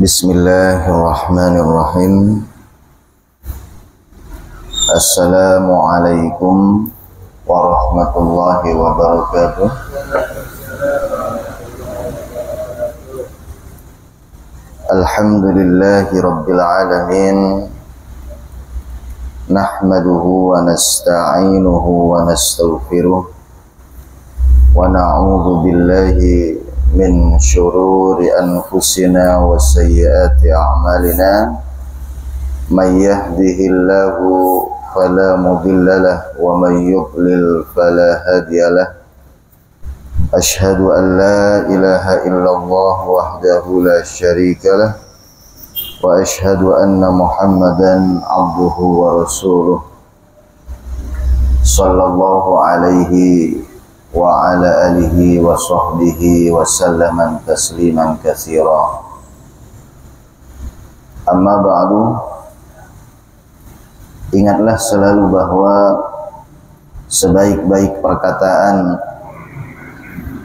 Bismillahirrahmanirrahim. Assalamualaikum warahmatullahi wabarakatuh. Alhamdulillahi rabbil alamin. Nahmaduhu wa nasta'inuhu wa nastaghfiruh. Wa na'udzu billahi min syururi anfusina wa sayyiati a'malina. May yahdihillahu fala mudilla lahu wa may yudlil fala hadiya lahu. Asyhadu an la ilaha illallah wahdahu la syarika lahu wa asyhadu anna Muhammadan abduhu wa rasuluh. Sallallahu alaihi wa ala alihi wa sahbihi wa sallaman tasliman katsira. Amma ba'du, ingatlah selalu bahwa sebaik-baik perkataan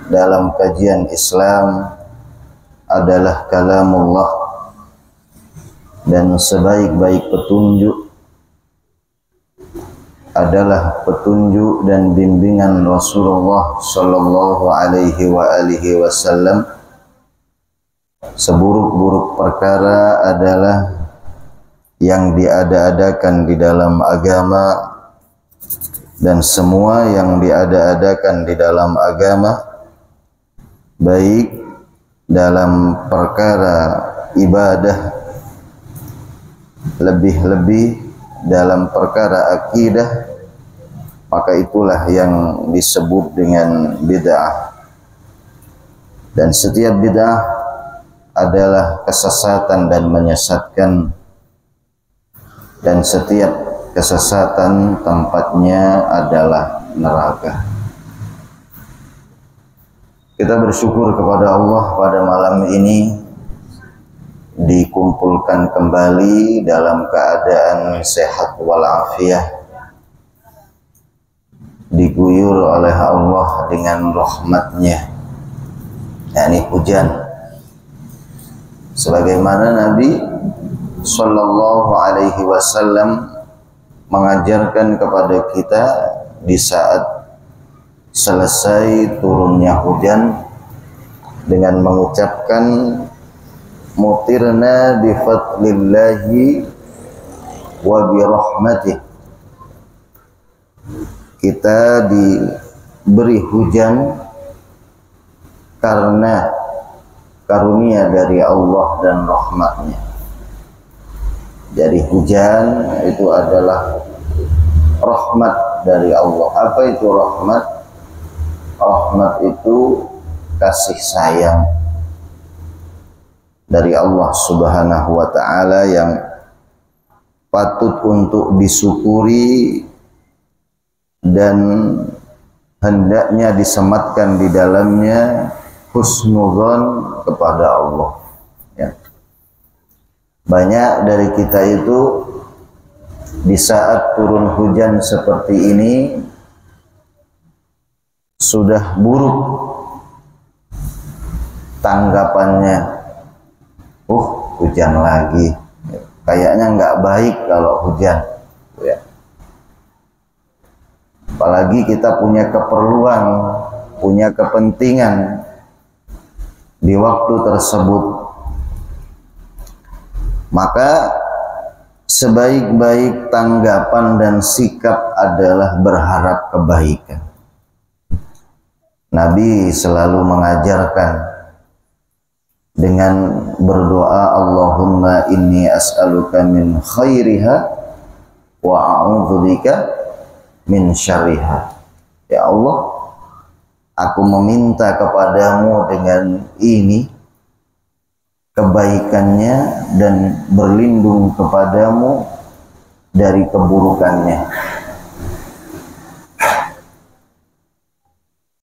dalam kajian Islam adalah kalamullah, dan sebaik-baik petunjuk adalah petunjuk dan bimbingan Rasulullah sallallahu alaihi wa alihi wasallam. Seburuk-buruk perkara adalah yang diada-adakan di dalam agama, dan semua yang diada-adakan di dalam agama, baik dalam perkara ibadah, lebih-lebih dalam perkara akidah, maka itulah yang disebut dengan bid'ah. Dan setiap bid'ah adalah kesesatan dan menyesatkan, dan setiap kesesatan tempatnya adalah neraka. Kita bersyukur kepada Allah pada malam ini dikumpulkan kembali dalam keadaan sehat walafiat, diguyur oleh Allah dengan rahmatnya, yakni hujan. Sebagaimana Nabi sallallahu alaihi wasallam mengajarkan kepada kita di saat selesai turunnya hujan dengan mengucapkan mutirna bi fadlillahi wa bi rahmatih. Kita diberi hujan karena karunia dari Allah dan rahmatnya. Jadi hujan itu adalah rahmat dari Allah. Apa itu rahmat? Rahmat itu kasih sayang dari Allah Subhanahu wa ta'ala yang patut untuk disyukuri dan hendaknya disematkan di dalamnya husnudzon kepada Allah, ya. Banyak dari kita itu di saat turun hujan seperti ini sudah buruk tanggapannya. Hujan lagi, kayaknya nggak baik kalau hujan, ya. Apalagi kita punya keperluan, punya kepentingan di waktu tersebut, maka sebaik-baik tanggapan dan sikap adalah berharap kebaikan. Nabi selalu mengajarkan dengan berdoa, Allahumma inni as'aluka min khairiha wa a'udzubika min syarriha. Ya Allah, aku meminta kepadamu dengan ini kebaikannya dan berlindung kepadamu dari keburukannya.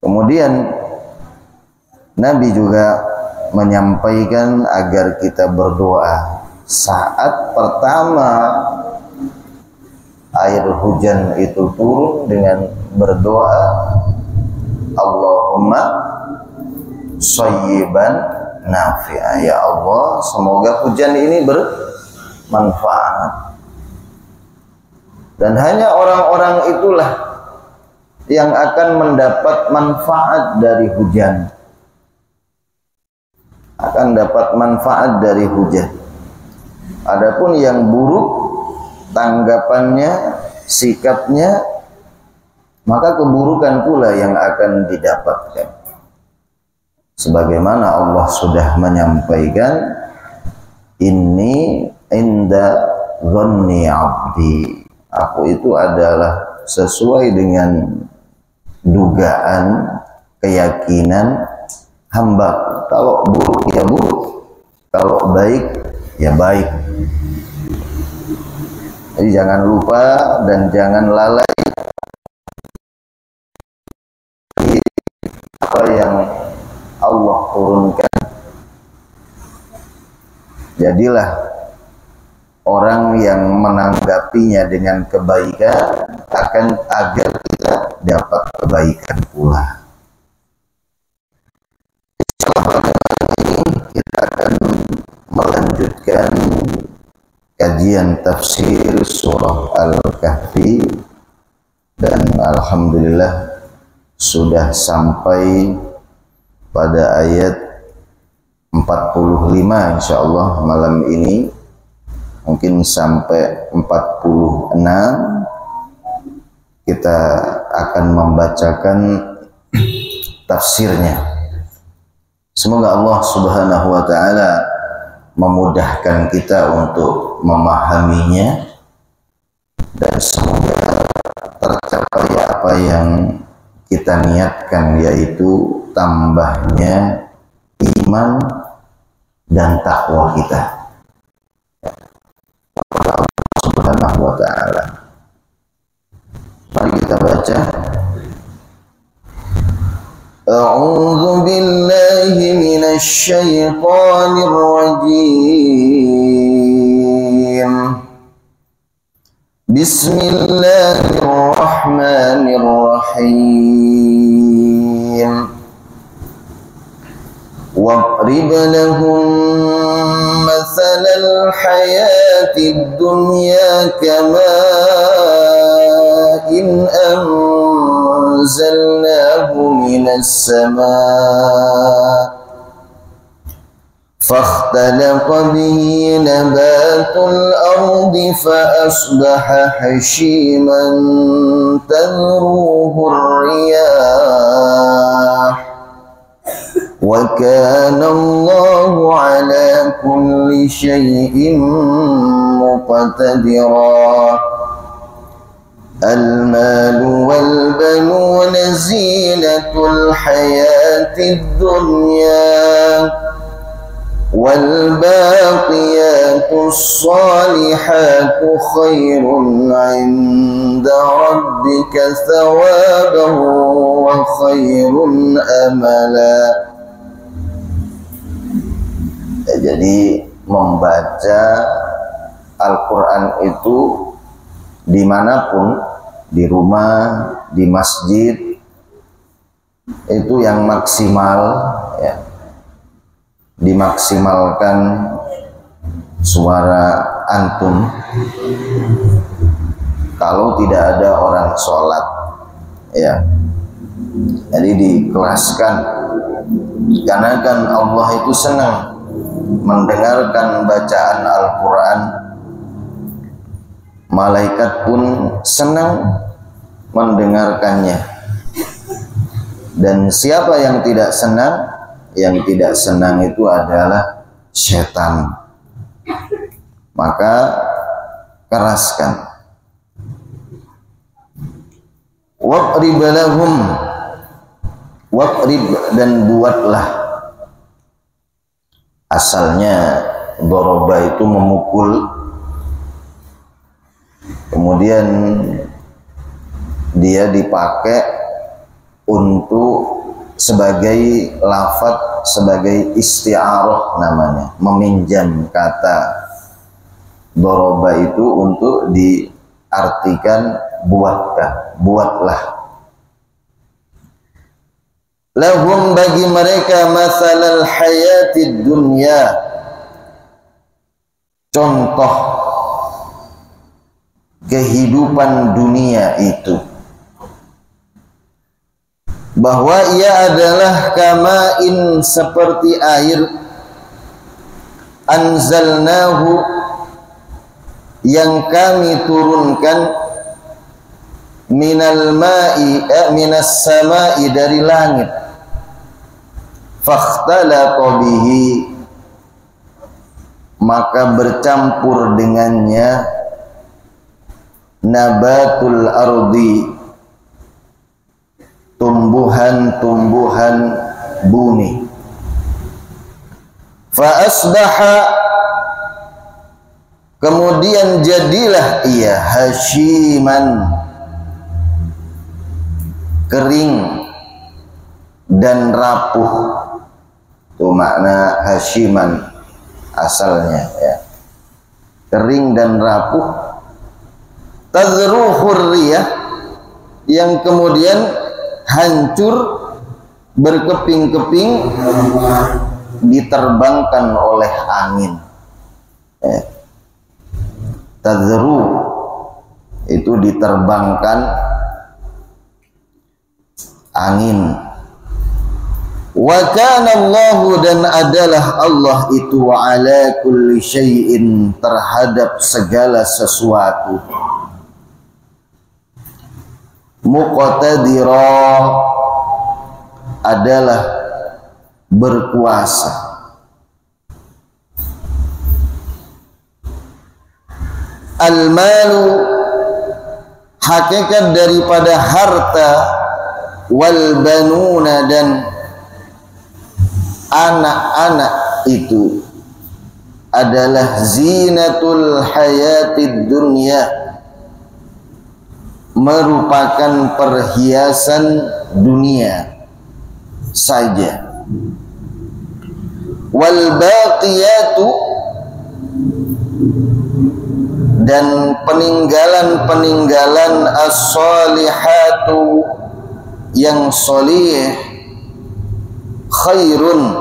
Kemudian Nabi juga menyampaikan agar kita berdoa saat pertama air hujan itu turun dengan berdoa, Allahumma shayyiban nafi'a, ya Allah semoga hujan ini bermanfaat. Dan hanya orang-orang itulah yang akan mendapat manfaat dari hujan, akan dapat manfaat dari hujan. Adapun yang buruk tanggapannya, sikapnya, maka keburukan pula yang akan didapatkan. Sebagaimana Allah sudah menyampaikan, inni inda dhanni abdi, aku itu adalah sesuai dengan dugaan, keyakinan hamba. Kalau buruk ya buruk, kalau baik ya baik. Jadi jangan lupa dan jangan lalai apa yang Allah turunkan. Jadilah orang yang menanggapinya dengan kebaikan agar kita dapat kebaikan pula. Kita akan melanjutkan kajian tafsir surah Al-Kahfi, dan alhamdulillah sudah sampai pada ayat 45 insyaallah malam ini, mungkin sampai 46 kita akan membacakan tafsirnya. Semoga Allah Subhanahu wa taala memudahkan kita untuk memahaminya, dan semoga tercapai apa yang kita niatkan, yaitu tambahnya iman dan takwa kita kepada Allah Subhanahu wa taala. Mari kita baca. A'udzu billahi minasy syaithanir rajim. Bismillahirrahmanirrahim. Wadrib lahum mathalal hayatid dunya kama'in anzalnahu minas sama' فاختلط به نبات الأرض فأصبح هشيما تذروه الرياح وكان الله على كل شيء مقتدرا المال والبنون زينة الحياة الدنيا والباقيات الصالحات خير عند ربك ثوابا وخير أملا. Jadi membaca Al-Quran itu dimanapun, di rumah, di masjid, itu yang maksimal ya, dimaksimalkan suara antum. Kalau tidak ada orang sholat ya, jadi dikelaskan, karena kan Allah itu senang mendengarkan bacaan Al-Quran, malaikat pun senang mendengarkannya. Dan siapa yang tidak senang? Yang tidak senang itu adalah setan. Maka keraskan. Wadrib lahum, wadrib, dan buatlah. Asalnya doroba itu memukul, kemudian dia dipakai untuk sebagai lafadz, sebagai isti'arah namanya, meminjam kata Doroba itu untuk diartikan buatlah. Lahum bagi mereka masalal hayatid dunya, contoh kehidupan dunia itu, bahwa ia adalah kama'in, seperti air, anzalnahu yang kami turunkan, minal ma'i minas sama'i, dari langit, fakhtalaqa bihi, maka bercampur dengannya, nabatul ardi, tumbuhan-tumbuhan bumi, fa asbaha, kemudian jadilah ia hasyiman, kering dan rapuh. Itu makna hasyiman asalnya, ya, kering dan rapuh. Tazruhur riyah, yang kemudian hancur, berkeping-keping, diterbangkan oleh angin. Tazruh itu diterbangkan angin. Wa kana Allahu, dan adalah Allah itu, ala kulli syai'in, terhadap segala sesuatu, muqtadira, adalah berkuasa. Al-malu, hakikat daripada harta, wal banuna, dan anak-anak itu adalah zinatul hayatid dunya, merupakan perhiasan dunia saja. Wal baqiyatu, dan peninggalan-peninggalan as-solihatu, yang solih, khairun,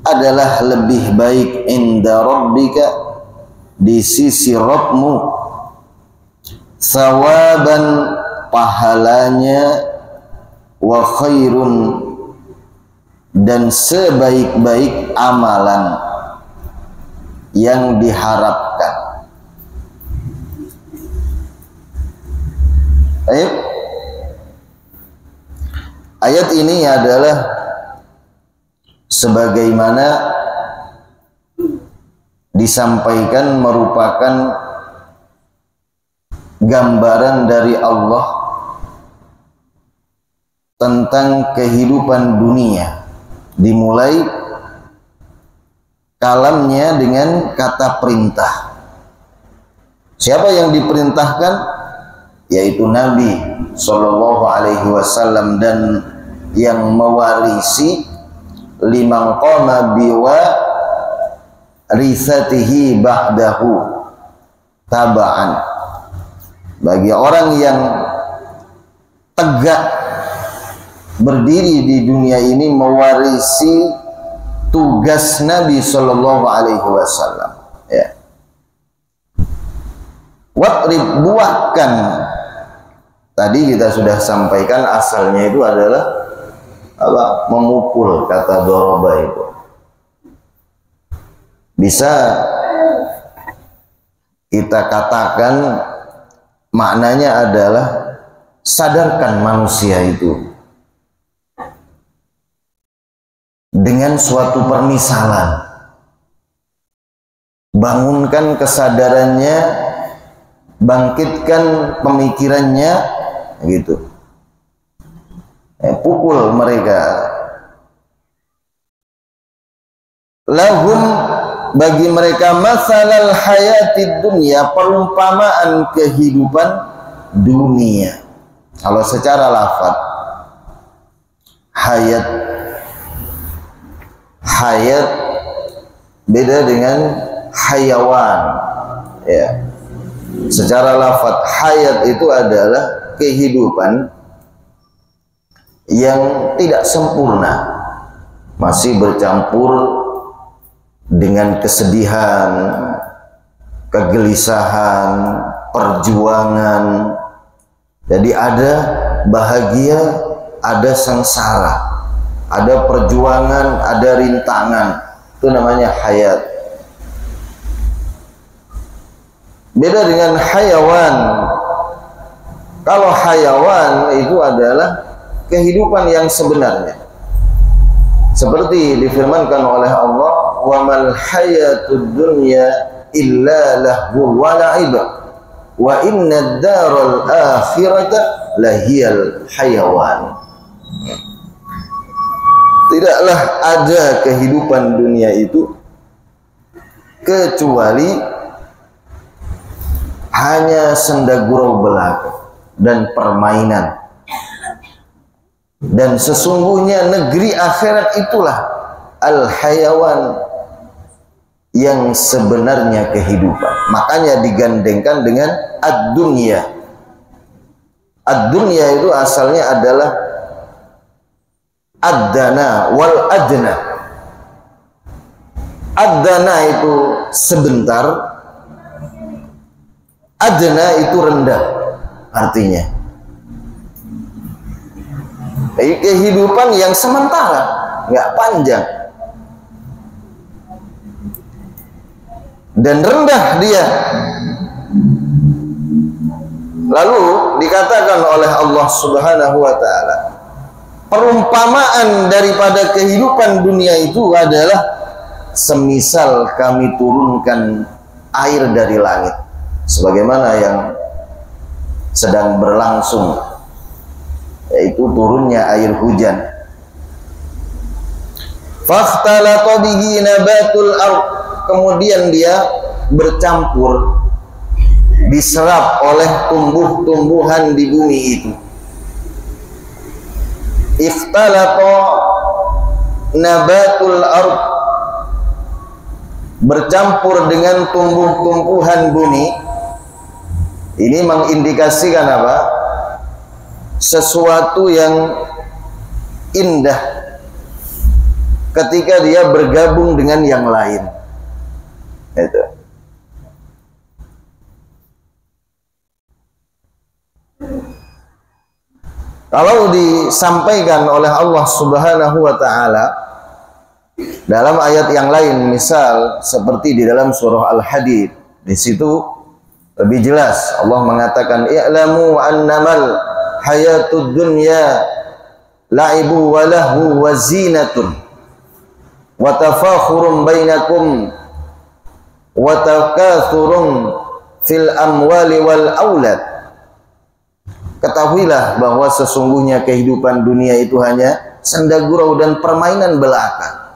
adalah lebih baik, inda rabbika, di sisi Rabbmu, sawaban, pahalanya, wa khairun, dan sebaik-baik amalan yang diharapkan. Ayat ini adalah sebagaimana disampaikan, merupakan gambaran dari Allah tentang kehidupan dunia, dimulai kalamnya dengan kata perintah. Siapa yang diperintahkan? Yaitu Nabi Sallallahu Alaihi Wasallam, dan yang mewarisi liman qama biwa risatihi ba'dahu taba'an, bagi orang yang tegak berdiri di dunia ini mewarisi tugas Nabi Sallallahu Alaihi Wasallam, ya. Watrib, buahkan, tadi kita sudah sampaikan asalnya itu adalah apa? Memukul, kata doroba itu. Bisa kita katakan maknanya adalah sadarkan manusia itu dengan suatu permisalan, bangunkan kesadarannya, bangkitkan pemikirannya, gitu. Pukul mereka. Lahum, bagi mereka, masalal hayatid dunya, perumpamaan kehidupan dunia. Kalau secara lafaz hayat beda dengan hayawan. Ya. Secara lafadz hayat itu adalah kehidupan yang tidak sempurna, masih bercampur dengan kesedihan, kegelisahan, perjuangan. Jadi ada bahagia, ada sengsara, ada perjuangan, ada rintangan. Itu namanya hayat. Beda dengan hayawan. Kalau hayawan itu adalah kehidupan yang sebenarnya. Seperti difirmankan oleh Allah, "Wa mal hayatud dunya illa lahu wa la'ib wa innad daral akhirata lahiyal hayawan." Tidaklah ada kehidupan dunia itu kecuali hanya senda gurau belaka dan permainan. Dan sesungguhnya negeri akhirat itulah al-hayawan, yang sebenarnya kehidupan. Makanya digandengkan dengan ad-dunya. Ad-dunya itu asalnya adalah ad-dana wal adna. Ad-dana itu sebentar, adna itu rendah artinya. Kehidupan yang sementara, nggak panjang, dan rendah dia. Lalu dikatakan oleh Allah Subhanahu wa ta'ala, perumpamaan daripada kehidupan dunia itu adalah semisal kami turunkan air dari langit, sebagaimana yang sedang berlangsung, yaitu turunnya air hujan. Fakhtalata bihi nabatul ardh, kemudian dia bercampur, diserap oleh tumbuh-tumbuhan di bumi itu. Ikhtalata nabatul ardh, bercampur dengan tumbuh-tumbuhan bumi. Ini mengindikasikan apa? Sesuatu yang indah ketika dia bergabung dengan yang lain. Itu. Kalau disampaikan oleh Allah Subhanahu wa ta'ala dalam ayat yang lain, misal seperti di dalam surah Al-Hadid, di situ lebih jelas Allah mengatakan, i'lamu annamal hayatud dunya la'ibu wa lahu wa zinatun wa tafakhurun bainakum wa takathurun fil amwali wal aulad. Ketahuilah bahwa sesungguhnya kehidupan dunia itu hanya senda gurau dan permainan belaka.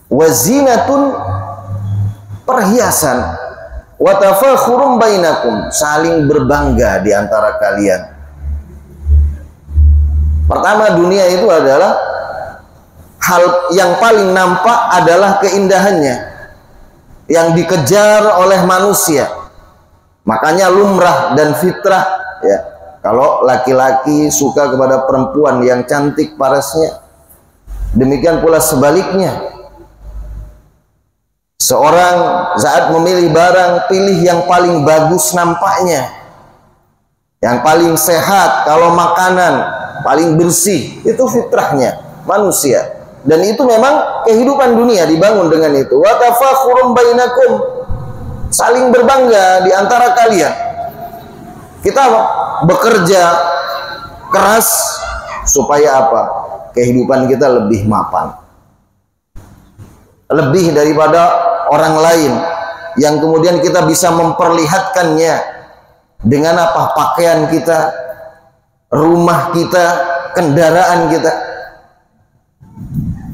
Wa zinatun, perhiasan, wa tafakhurun bainakum, saling berbangga di antara kalian. Pertama, dunia itu adalah hal yang paling nampak adalah keindahannya yang dikejar oleh manusia. Makanya lumrah dan fitrah, ya, kalau laki-laki suka kepada perempuan yang cantik parasnya, demikian pula sebaliknya. Seorang saat memilih barang, pilih yang paling bagus nampaknya, yang paling sehat. Kalau makanan paling bersih, itu fitrahnya manusia. Dan itu memang kehidupan dunia dibangun dengan itu. Wa tafakhurun bainakum, saling berbangga di antara kalian. Kita bekerja keras supaya apa? Kehidupan kita lebih mapan, lebih daripada orang lain, yang kemudian kita bisa memperlihatkannya dengan apa? Pakaian kita, rumah kita, kendaraan kita.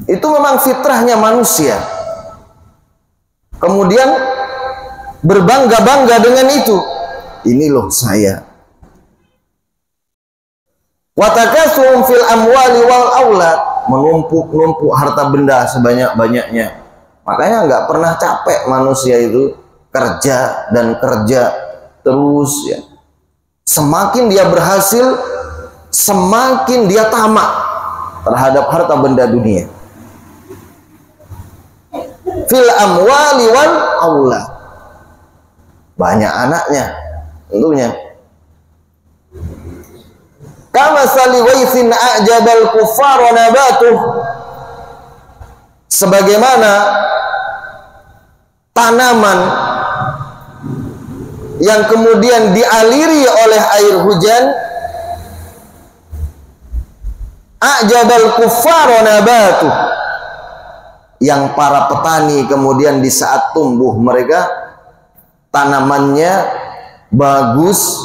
Itu memang fitrahnya manusia. Kemudian berbangga-bangga dengan itu. Ini loh saya. Wa takatsum fil amwali wal aulad, menumpuk-numpuk harta benda sebanyak-banyaknya. Makanya nggak pernah capek manusia itu, kerja dan kerja terus ya. Semakin dia berhasil, semakin dia tamak terhadap harta benda dunia. Fil amwali wal aulad. Banyak anaknya tentunya. Kama sali waisin a'jabal kuffar wa nabatuh. Sebagaimana tanaman yang kemudian dialiri oleh air hujan, a'jabal kuffar wa nabatuh, yang para petani kemudian di saat tumbuh mereka tanamannya bagus,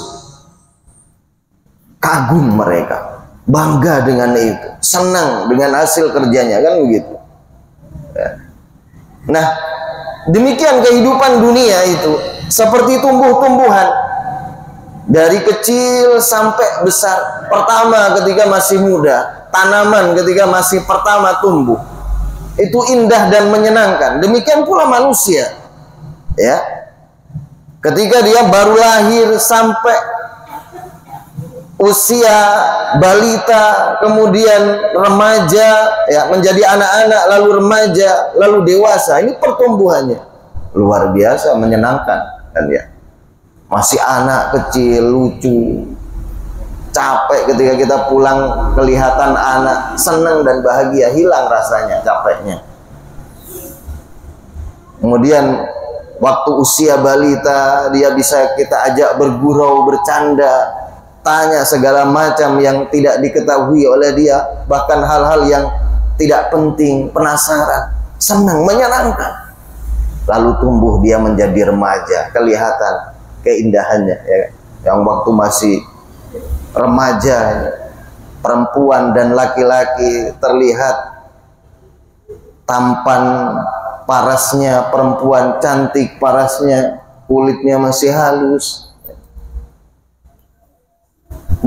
kagum mereka, bangga dengan itu, senang dengan hasil kerjanya, kan begitu ya. Nah, demikian kehidupan dunia itu seperti tumbuh-tumbuhan, dari kecil sampai besar. Pertama ketika masih muda, tanaman ketika masih pertama tumbuh itu indah dan menyenangkan. Demikian pula manusia ya, ketika dia baru lahir sampai usia balita, kemudian remaja ya, menjadi anak-anak, lalu remaja, lalu dewasa. Ini pertumbuhannya luar biasa menyenangkan kan ya. Masih anak kecil lucu, capek ketika kita pulang kelihatan anak senang dan bahagia, hilang rasanya capeknya. Kemudian waktu usia balita dia bisa kita ajak bergurau, bercanda, tanya segala macam yang tidak diketahui oleh dia, bahkan hal-hal yang tidak penting, penasaran, senang, menyenangkan. Lalu tumbuh dia menjadi remaja, kelihatan keindahannya ya. Yang waktu masih remaja, perempuan dan laki-laki terlihat tampan parasnya, perempuan cantik parasnya, kulitnya masih halus.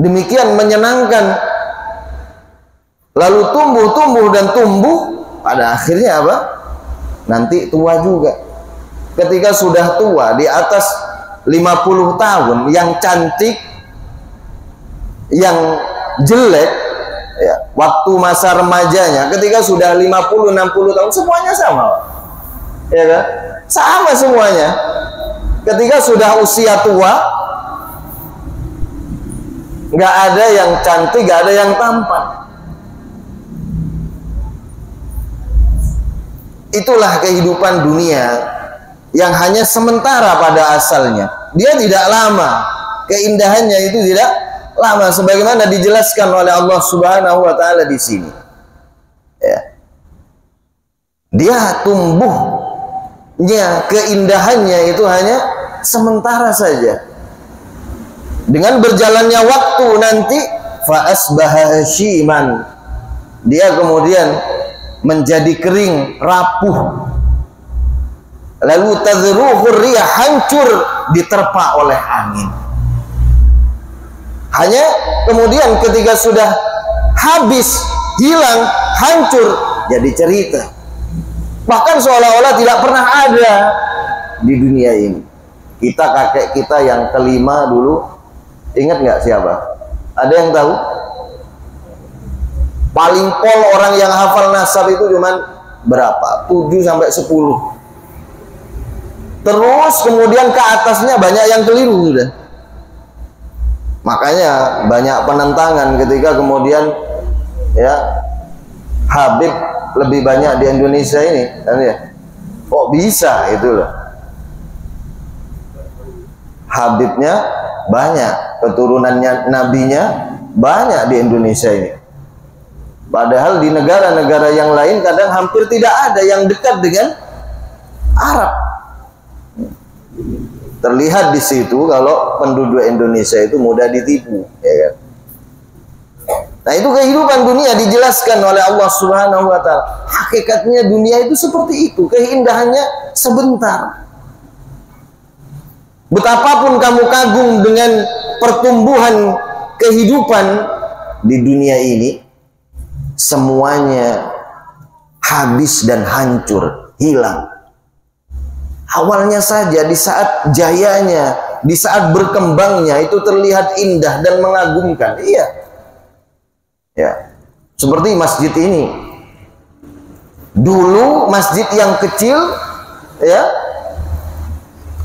Demikian menyenangkan. Lalu tumbuh dan tumbuh, pada akhirnya apa? Nanti tua juga. Ketika sudah tua, di atas 50 tahun, yang cantik, yang jelek ya, waktu masa remajanya, ketika sudah 50-60 tahun semuanya sama ya kan? Sama semuanya. Ketika sudah usia tua, nggak ada yang cantik, nggak ada yang tampan. Itulah kehidupan dunia yang hanya sementara pada asalnya. Dia tidak lama, keindahannya itu tidak lama, sebagaimana dijelaskan oleh Allah Subhanahu wa taala di sini. Ya. Dia tumbuhnya, keindahannya itu hanya sementara saja. Dengan berjalannya waktu nanti fa asbaha hashiman, dia kemudian menjadi kering, rapuh. Lalu tadruhu riyah, hancur diterpa oleh angin. Hanya kemudian ketika sudah habis, hilang, hancur, jadi cerita. Bahkan seolah-olah tidak pernah ada di dunia ini. Kita kakek kita yang kelima dulu, ingat nggak siapa? Ada yang tahu? Paling pol orang yang hafal nasab itu cuman berapa? 7 sampai 10. Terus kemudian ke atasnya banyak yang keliru sudah. Makanya banyak penentangan ketika kemudian ya Habib lebih banyak di Indonesia ini kan ya. Kok bisa itu loh. Habibnya banyak, keturunannya nabinya banyak di Indonesia ini. Padahal di negara-negara yang lain kadang hampir tidak ada yang dekat dengan Arab. Terlihat di situ kalau penduduk Indonesia itu mudah ditipu, ya kan? Nah, itu kehidupan dunia dijelaskan oleh Allah Subhanahu wa taala. Hakikatnya dunia itu seperti itu, keindahannya sebentar. Betapapun kamu kagum dengan pertumbuhan kehidupan di dunia ini, semuanya habis dan hancur hilang. Awalnya saja, di saat jayanya, di saat berkembangnya, itu terlihat indah dan mengagumkan. Iya. Ya. Seperti masjid ini. Dulu masjid yang kecil, ya,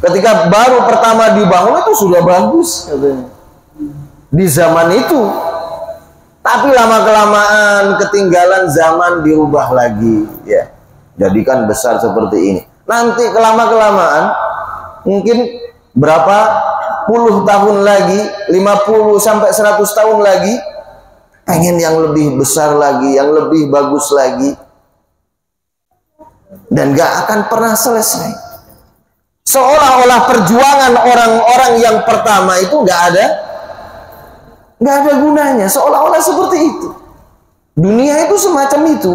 ketika baru pertama dibangun itu sudah bagus katanya. Di zaman itu. Tapi lama-kelamaan ketinggalan zaman dirubah lagi, ya. Jadikan besar seperti ini. Nanti kelama-kelamaan mungkin berapa puluh tahun lagi, 50 sampai 100 tahun lagi, pengen yang lebih besar lagi, yang lebih bagus lagi, dan gak akan pernah selesai. Seolah-olah perjuangan orang-orang yang pertama itu gak ada gunanya, seolah-olah seperti itu. Dunia itu semacam itu.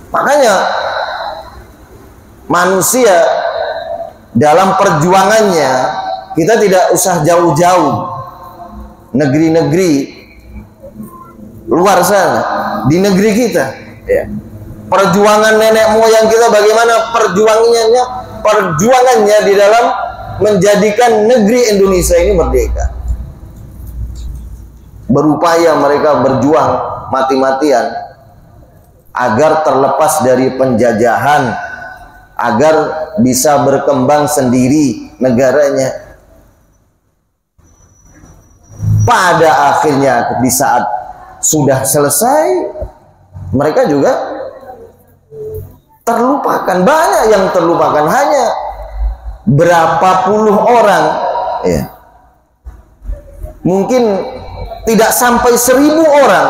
Makanya manusia dalam perjuangannya, kita tidak usah jauh-jauh negeri-negeri luar sana, di negeri kita, ya. Perjuangan nenek moyang kita bagaimana perjuangannya di dalam menjadikan negeri Indonesia ini merdeka. Berupaya mereka berjuang mati-matian agar terlepas dari penjajahan, agar bisa berkembang sendiri negaranya. Pada akhirnya di saat sudah selesai, mereka juga terlupakan. Banyak yang terlupakan, hanya berapa puluh orang, ya. Mungkin tidak sampai 1000 orang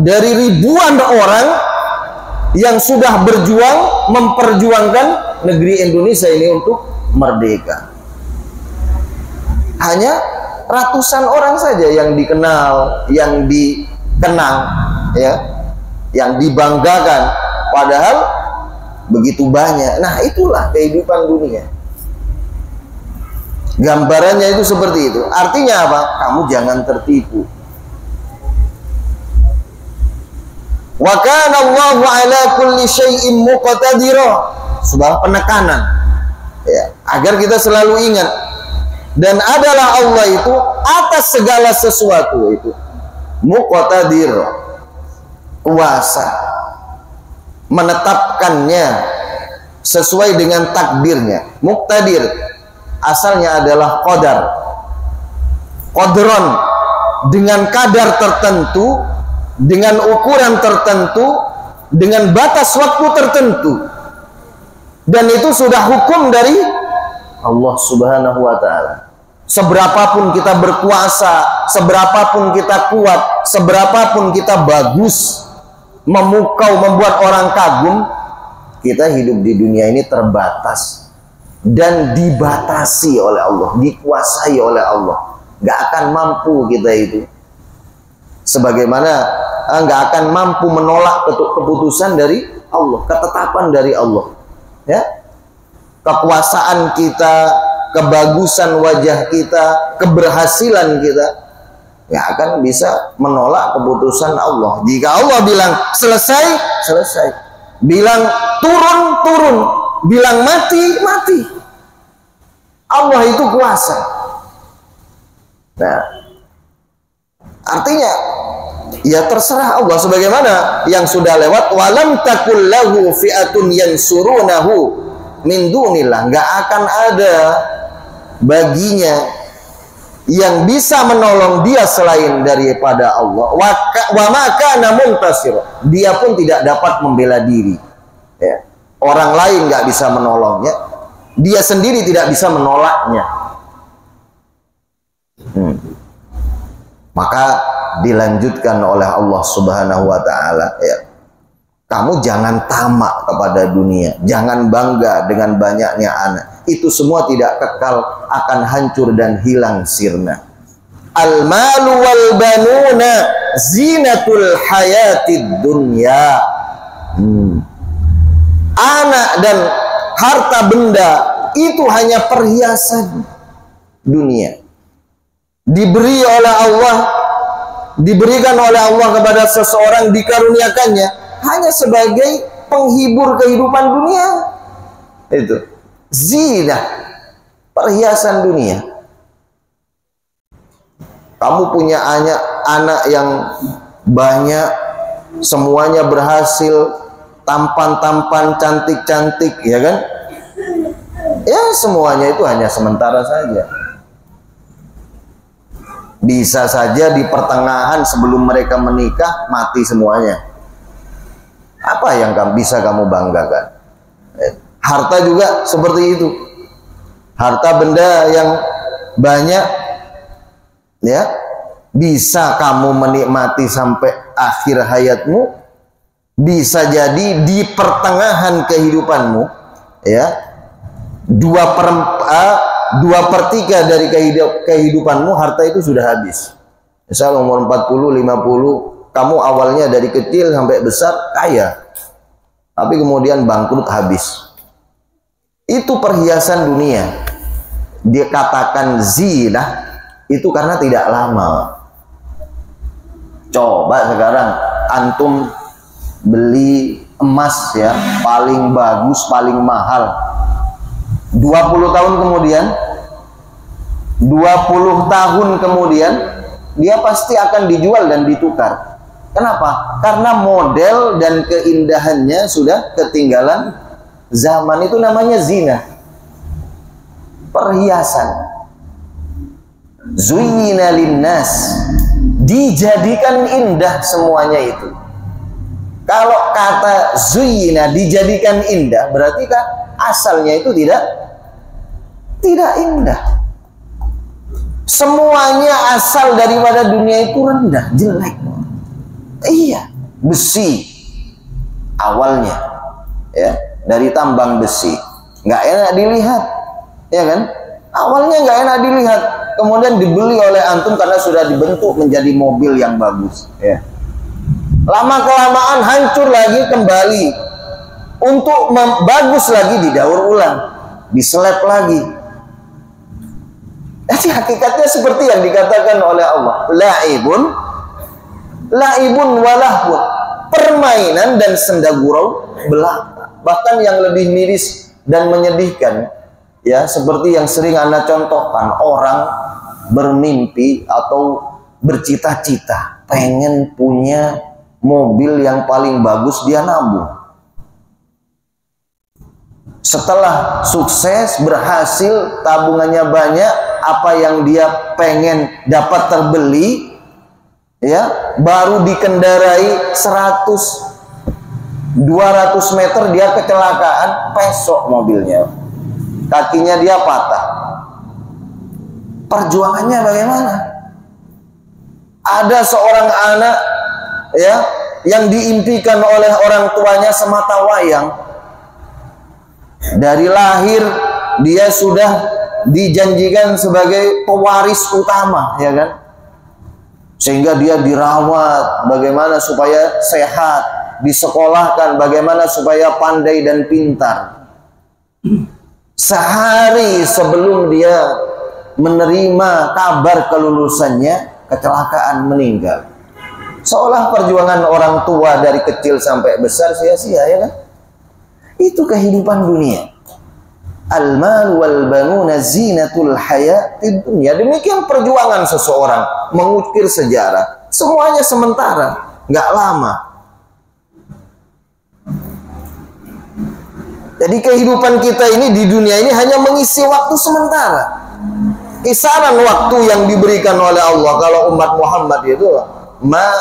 dari ribuan orang yang sudah berjuang memperjuangkan negeri Indonesia ini untuk merdeka. Hanya ratusan orang saja yang dikenal, yang dikenang, ya, yang dibanggakan. Padahal begitu banyak. Nah, itulah kehidupan dunia. Gambarannya itu seperti itu. Artinya apa? Kamu jangan tertipu. Wa kana Allahu ala kulli syai'in muqtadira. Sebuah penekanan, ya, agar kita selalu ingat. Dan adalah Allah itu atas segala sesuatu itu muqtadir, kuasa menetapkannya sesuai dengan takdirnya. Muqtadir asalnya adalah qadar, qadron, dengan kadar tertentu, dengan ukuran tertentu, dengan batas waktu tertentu, dan itu sudah hukum dari Allah Subhanahu wa ta'ala. Seberapapun kita berkuasa, seberapapun kita kuat, seberapapun kita bagus, memukau, membuat orang kagum, kita hidup di dunia ini terbatas dan dibatasi oleh Allah, dikuasai oleh Allah. Gak akan mampu kita itu, sebagaimana gak akan mampu menolak keputusan dari Allah, ketetapan dari Allah, ya. Kekuasaan kita, kebagusan wajah kita, keberhasilan kita gak akan bisa menolak keputusan Allah. Jika Allah bilang selesai, selesai. Bilang turun, turun. Bilang mati, mati. Allah itu kuasa. Nah, artinya ya terserah Allah, sebagaimana yang sudah lewat, walam takul lahu fi'atun yansurunahu min dunillah. Nggak akan ada baginya yang bisa menolong dia selain daripada Allah. Wa maka namun tasir, dia pun tidak dapat membela diri, ya. Orang lain nggak bisa menolongnya, dia sendiri tidak bisa menolaknya. Maka dilanjutkan oleh Allah Subhanahu wa ta'ala, ya, kamu jangan tamak kepada dunia, jangan bangga dengan banyaknya anak. Itu semua tidak kekal, akan hancur dan hilang sirna. Al-malu wal banuna zinatul hayatid dunya. Anak dan harta benda itu hanya perhiasan dunia. Diberi oleh Allah, diberikan oleh Allah kepada seseorang, dikaruniakannya hanya sebagai penghibur kehidupan dunia. Itu zina, perhiasan dunia. Kamu punya anak yang banyak, semuanya berhasil, tampan-tampan, cantik-cantik, ya kan? Ya, semuanya itu hanya sementara saja. Bisa saja di pertengahan sebelum mereka menikah mati semuanya. Apa yang bisa kamu banggakan? Harta juga seperti itu. Harta benda yang banyak, ya, bisa kamu menikmati sampai akhir hayatmu. Bisa jadi di pertengahan kehidupanmu, ya, 2/3 dari kehidupanmu harta itu sudah habis. Misal umur 40, 50, kamu awalnya dari kecil sampai besar kaya, tapi kemudian bangkrut, habis. Itu perhiasan dunia. Dia katakan zina itu karena tidak lama. Coba sekarang antum beli emas, ya, paling bagus, paling mahal, 20 tahun kemudian, 20 tahun kemudian dia pasti akan dijual dan ditukar. Kenapa? Karena model dan keindahannya sudah ketinggalan zaman. Itu namanya zina, perhiasan. Zuyyina linnas, dijadikan indah semuanya itu. Kalau kata zuyyina, dijadikan indah, berarti kan asalnya itu tidak indah. Semuanya asal daripada dunia itu rendah, jelek. Iya, besi awalnya, ya, dari tambang besi, nggak enak dilihat, ya kan? Awalnya nggak enak dilihat, kemudian dibeli oleh antum karena sudah dibentuk menjadi mobil yang bagus, ya. Lama kelamaan hancur lagi, kembali untuk bagus lagi, didaur ulang, diselep lagi. Jadi hakikatnya seperti yang dikatakan oleh Allah, laibun walahun, permainan dan senda gurau belaka. Bahkan yang lebih miris dan menyedihkan, ya, seperti yang sering Anda contohkan, orang bermimpi atau bercita-cita pengen punya mobil yang paling bagus, dia nabung. Setelah sukses, berhasil, tabungannya banyak, apa yang dia pengen dapat terbeli, ya, baru dikendarai 100-200 meter dia kecelakaan, pesok mobilnya, kakinya dia patah. Perjuangannya bagaimana? Ada seorang anak, ya, yang diimpikan oleh orang tuanya semata wayang. Dari lahir dia sudah dijanjikan sebagai pewaris utama, ya kan? Sehingga dia dirawat bagaimana supaya sehat, disekolahkan bagaimana supaya pandai dan pintar. Sehari sebelum dia menerima kabar kelulusannya, kecelakaan, meninggal. Seolah perjuangan orang tua dari kecil sampai besar sia-sia, ya kan? Itu kehidupan dunia. Al-mal wal banuna zinatul hayatid dunya. Demikian perjuangan seseorang mengukir sejarah. Semuanya sementara, nggak lama. Jadi kehidupan kita ini di dunia ini hanya mengisi waktu sementara. Kisaran waktu yang diberikan oleh Allah kalau umat Muhammad itu ma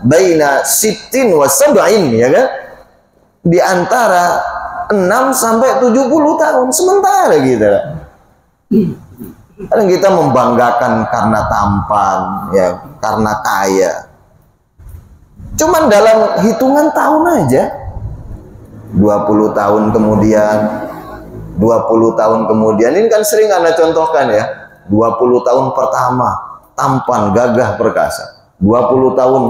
baina sittin wa sab'in, ya kan? Di antara 6 sampai 70 tahun sementara gitu. Kadang kita membanggakan karena tampan, ya, karena kaya. Cuman dalam hitungan tahun aja, 20 tahun kemudian, 20 tahun kemudian, ini kan sering Anda contohkan, ya. 20 tahun pertama tampan, gagah, perkasa. 20 tahun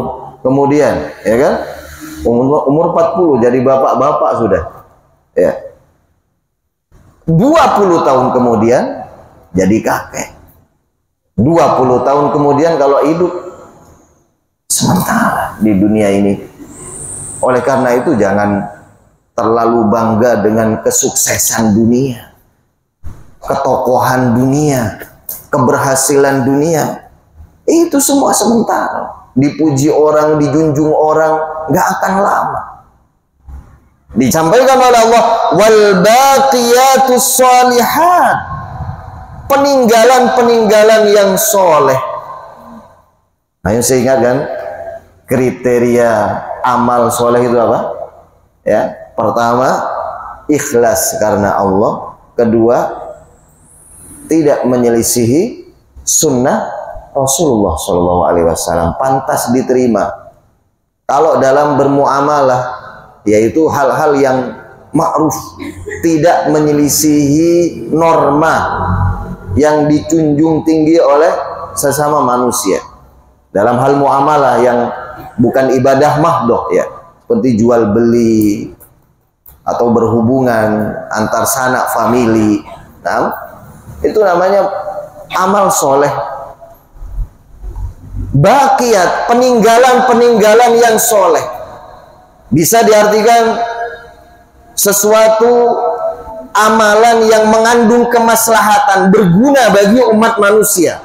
kemudian, ya kan, umur 40 jadi bapak-bapak sudah, ya. 20 tahun kemudian jadi kakek. 20 tahun kemudian kalau hidup sementara di dunia ini. Oleh karena itu jangan terlalu bangga dengan kesuksesan dunia, ketokohan dunia, keberhasilan dunia. Itu semua sementara. Dipuji orang, dijunjung orang, nggak akan lama. Disampaikan oleh Allah, wal baqiyatus shalihat, peninggalan-peninggalan yang soleh. Ayo saya ingatkan, kriteria amal soleh itu apa? Ya, pertama, ikhlas karena Allah. Kedua, tidak menyelisihi sunnah Rasulullah SAW, pantas diterima. Kalau dalam bermuamalah, yaitu hal-hal yang ma'ruf, tidak menyelisihi norma yang dijunjung tinggi oleh sesama manusia. Dalam hal muamalah yang bukan ibadah mahdoh, ya, seperti jual beli atau berhubungan antar sanak famili, nah, itu namanya amal soleh. Baqiyat, peninggalan-peninggalan yang soleh, bisa diartikan sesuatu amalan yang mengandung kemaslahatan, berguna bagi umat manusia,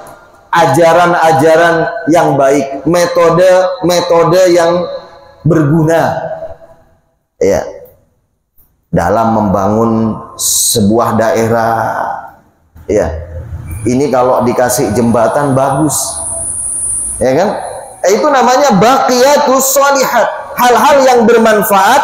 ajaran-ajaran yang baik, metode-metode yang berguna, ya, dalam membangun sebuah daerah, ya. Ini kalau dikasih jembatan bagus, ya kan? Itu namanya baqiyatus sholihat, hal-hal yang bermanfaat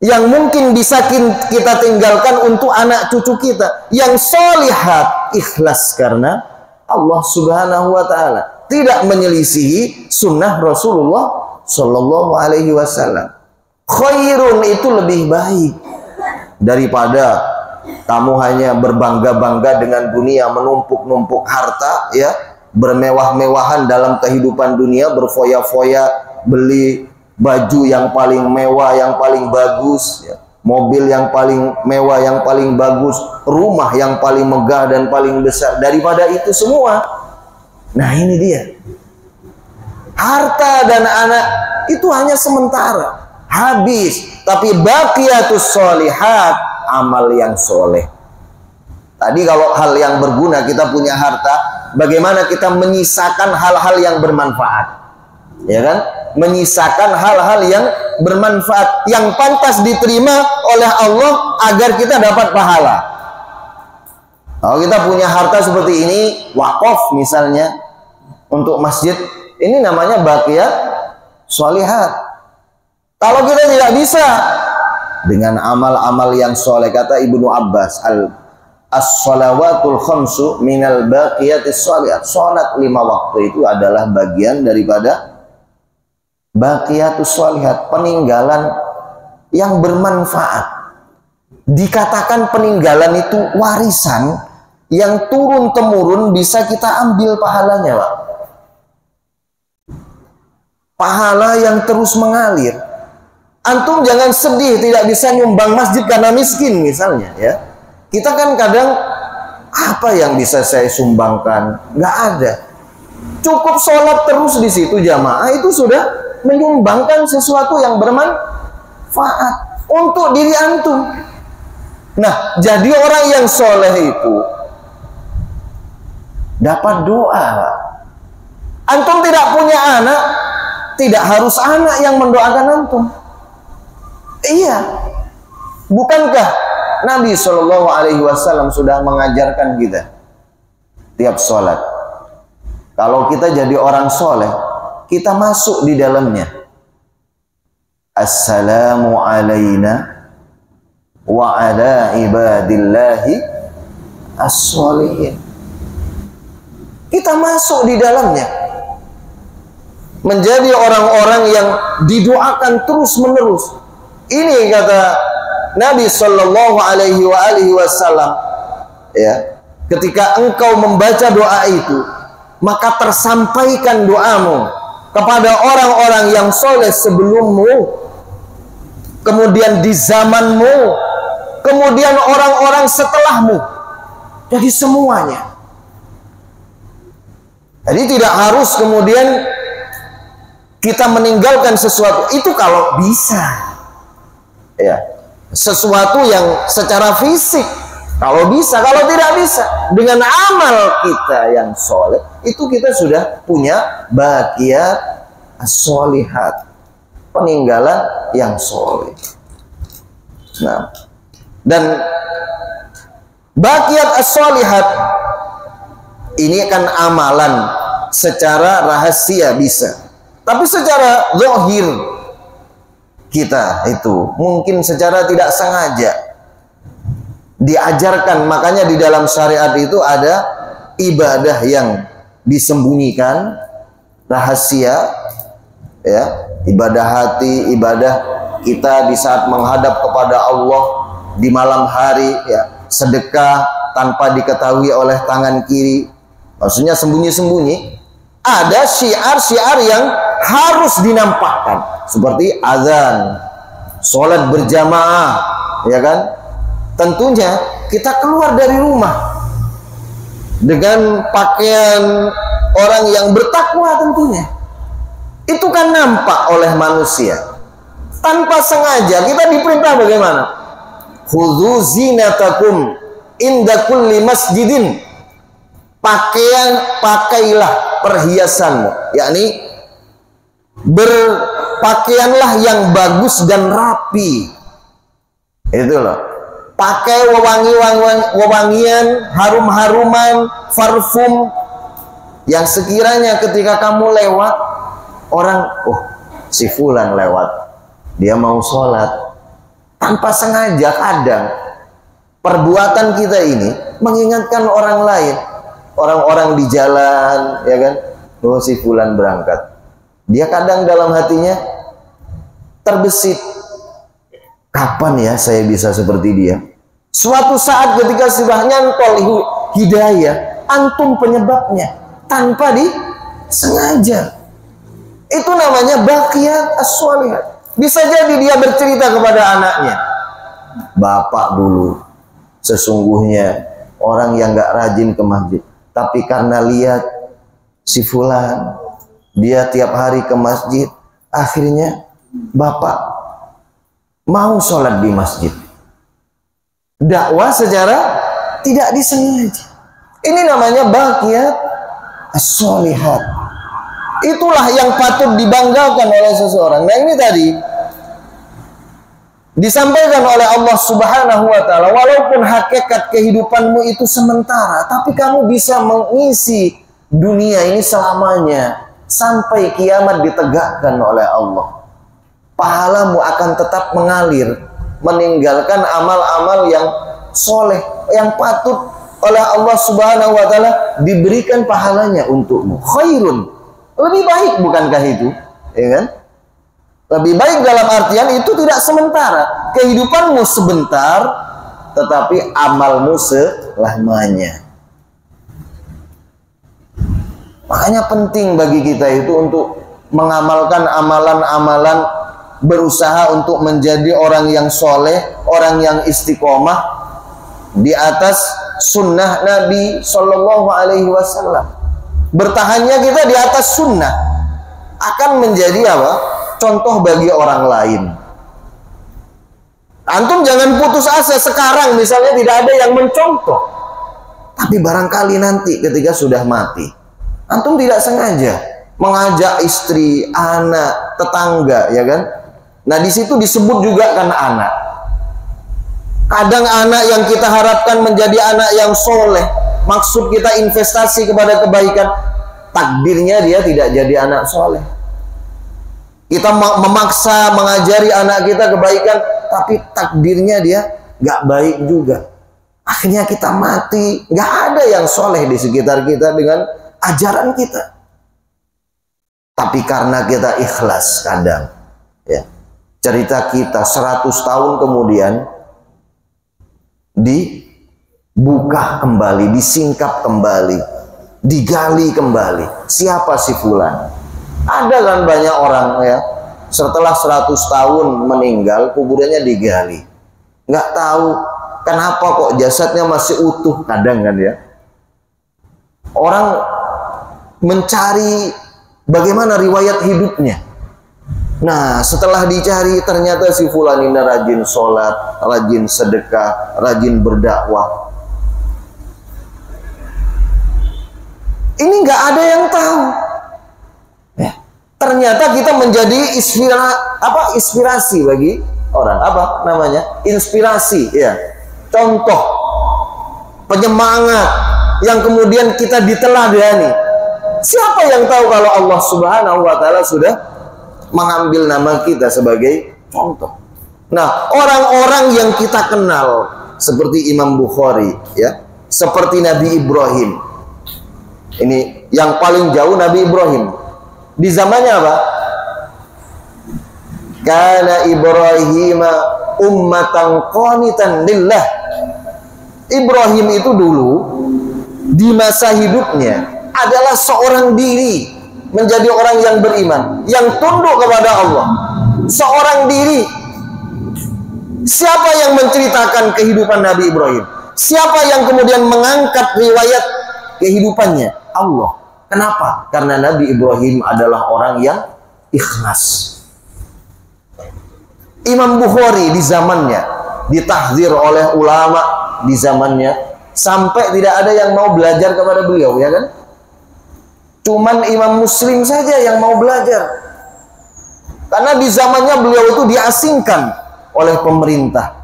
yang mungkin bisa kita tinggalkan untuk anak cucu kita, yang sholihat, ikhlas karena Allah Subhanahu wa ta'ala, tidak menyelisihi sunnah Rasulullah Sallallahu Alaihi Wasallam. Khairun, itu lebih baik daripada kamu hanya berbangga-bangga dengan dunia, menumpuk-numpuk harta, ya, bermewah-mewahan dalam kehidupan dunia, berfoya-foya, beli baju yang paling mewah, yang paling bagus, ya, mobil yang paling mewah, yang paling bagus, rumah yang paling megah dan paling besar. Daripada itu semua, nah ini dia, harta dan anak itu hanya sementara, habis. Tapi baqiyatus sholihat, amal yang soleh. Tadi kalau hal yang berguna, kita punya harta, bagaimana kita menyisakan hal-hal yang bermanfaat, ya kan? Menyisakan hal-hal yang bermanfaat, yang pantas diterima oleh Allah agar kita dapat pahala. Kalau kita punya harta seperti ini, wakaf misalnya untuk masjid, ini namanya baqiyat sholihat. Kalau kita tidak bisa dengan amal-amal yang soleh, kata Ibnu Abbas, as-shalawatul khamsu minal baqiyatis sholihat, sholat 5 waktu itu adalah bagian daripada baqiyatus sholihat, peninggalan yang bermanfaat. Dikatakan peninggalan itu warisan yang turun-temurun bisa kita ambil pahalanya, Pak. Pahala yang terus mengalir. Antum jangan sedih tidak bisa nyumbang masjid karena miskin misalnya, ya. Kita kan kadang, apa yang bisa saya sumbangkan? Nggak ada. Cukup sholat terus di situ jamaah, itu sudah menyumbangkan sesuatu yang bermanfaat untuk diri antum. Nah, jadi orang yang soleh itu dapat doa. Antum tidak punya anak, tidak harus anak yang mendoakan antum. Iya, bukankah Nabi Shallallahu Alaihi Wasallam sudah mengajarkan kita tiap sholat, kalau kita jadi orang soleh, kita masuk di dalamnya, assalamu alayna wa ala ibadillahi as-sholihin. Kita masuk di dalamnya, menjadi orang-orang yang didoakan terus menerus. Ini kata Nabi Shallallahu Alaihi Wasallam, ya, ketika engkau membaca doa itu, maka tersampaikan doamu kepada orang-orang yang soleh sebelummu, kemudian di zamanmu, kemudian orang-orang setelahmu. Jadi semuanya. Jadi tidak harus kemudian kita meninggalkan sesuatu itu kalau bisa. Ya, sesuatu yang secara fisik kalau bisa, kalau tidak bisa dengan amal kita yang soleh, itu kita sudah punya baqiyat as-sholihat, peninggalan yang soleh. Nah, dan baqiyat as-sholihat ini kan amalan secara rahasia bisa, tapi secara zahir kita itu mungkin secara tidak sengaja diajarkan. Makanya di dalam syariat itu ada ibadah yang disembunyikan, rahasia, ya, ibadah hati, ibadah kita di saat menghadap kepada Allah di malam hari, ya, sedekah tanpa diketahui oleh tangan kiri, maksudnya sembunyi-sembunyi. Ada syiar-syiar yang harus dinampakkan, seperti azan, sholat berjamaah, ya kan? Tentunya kita keluar dari rumah dengan pakaian orang yang bertakwa, tentunya itu kan nampak oleh manusia. Tanpa sengaja kita diperintah bagaimana? Khudzu zinatakum inda kulli masjidin. Pakailah perhiasanmu, yakni berpakaianlah yang bagus dan rapi. Itu loh. Pakai wewangian, harum-haruman, parfum yang sekiranya ketika kamu lewat, orang, oh, si fulan lewat, dia mau sholat. Tanpa sengaja kadang perbuatan kita ini mengingatkan orang lain, orang-orang di jalan, ya kan? Oh, si fulan berangkat. Dia kadang dalam hatinya terbesit, kapan ya saya bisa seperti dia? Suatu saat ketika sudah nyantol hidayah, antum penyebabnya tanpa disengaja. Itu namanya baqiyat as-sholihat. Bisa jadi dia bercerita kepada anaknya, bapak dulu sesungguhnya orang yang gak rajin ke masjid, tapi karena lihat si fulan, dia tiap hari ke masjid, akhirnya bapak mau sholat di masjid. Dakwah secara tidak disengaja. Ini namanya baqiyat as-sholihat. Itulah yang patut dibanggakan oleh seseorang. Nah, ini tadi disampaikan oleh Allah Subhanahu wa ta'ala, walaupun hakikat kehidupanmu itu sementara, tapi kamu bisa mengisi dunia ini selamanya sampai kiamat ditegakkan oleh Allah. Pahalamu akan tetap mengalir, meninggalkan amal-amal yang soleh, yang patut oleh Allah Subhanahu wa ta'ala diberikan pahalanya untukmu. Khairun, lebih baik, bukankah itu? Ya kan? Lebih baik dalam artian itu tidak sementara, kehidupanmu sebentar, tetapi amalmu selamanya. Makanya penting bagi kita itu untuk mengamalkan amalan-amalan, berusaha untuk menjadi orang yang soleh, orang yang istiqomah di atas sunnah Nabi Shallallahu Alaihi Wasallam. Bertahannya kita di atas sunnah akan menjadi apa? Contoh bagi orang lain. Antum jangan putus asa sekarang, misalnya tidak ada yang mencontoh, tapi barangkali nanti ketika sudah mati, antum tidak sengaja mengajak istri, anak, tetangga, ya kan? Nah, di situ disebut juga kan anak. Kadang anak yang kita harapkan menjadi anak yang soleh, maksud kita investasi kepada kebaikan, takdirnya dia tidak jadi anak soleh. Kita memaksa mengajari anak kita kebaikan, tapi takdirnya dia nggak baik juga. Akhirnya kita mati, nggak ada yang soleh di sekitar kita dengan ajaran kita. Tapi karena kita ikhlas kadang, ya, cerita kita 100 tahun kemudian dibuka kembali, disingkap kembali, digali kembali. Siapa si fulan? Ada kan banyak orang, ya, setelah 100 tahun meninggal, kuburannya digali. Nggak tahu kenapa kok jasadnya masih utuh, kadang kan, ya. Orang mencari bagaimana riwayat hidupnya. Nah, setelah dicari ternyata si fulan ini rajin sholat, rajin sedekah, rajin berdakwah. Ini nggak ada yang tahu. Ya. Ternyata kita menjadi inspirasi bagi orang. Apa namanya? Inspirasi, ya. Contoh, penyemangat yang kemudian kita diteladani. Siapa yang tahu kalau Allah Subhanahu wa Ta'ala sudah mengambil nama kita sebagai contoh. Nah, orang-orang yang kita kenal seperti Imam Bukhari, ya, seperti Nabi Ibrahim. Ini yang paling jauh Nabi Ibrahim. Di zamannya apa? Kana Ibrahim ummatan qanitan lillah. Ibrahim itu dulu di masa hidupnya adalah seorang diri, menjadi orang yang beriman, yang tunduk kepada Allah. Seorang diri. Siapa yang menceritakan kehidupan Nabi Ibrahim? Siapa yang kemudian mengangkat riwayat kehidupannya? Allah. Kenapa? Karena Nabi Ibrahim adalah orang yang ikhlas. Imam Bukhari di zamannya ditahdzir oleh ulama di zamannya, sampai tidak ada yang mau belajar kepada beliau, ya kan? Cuman Imam Muslim saja yang mau belajar. Karena di zamannya beliau itu diasingkan oleh pemerintah.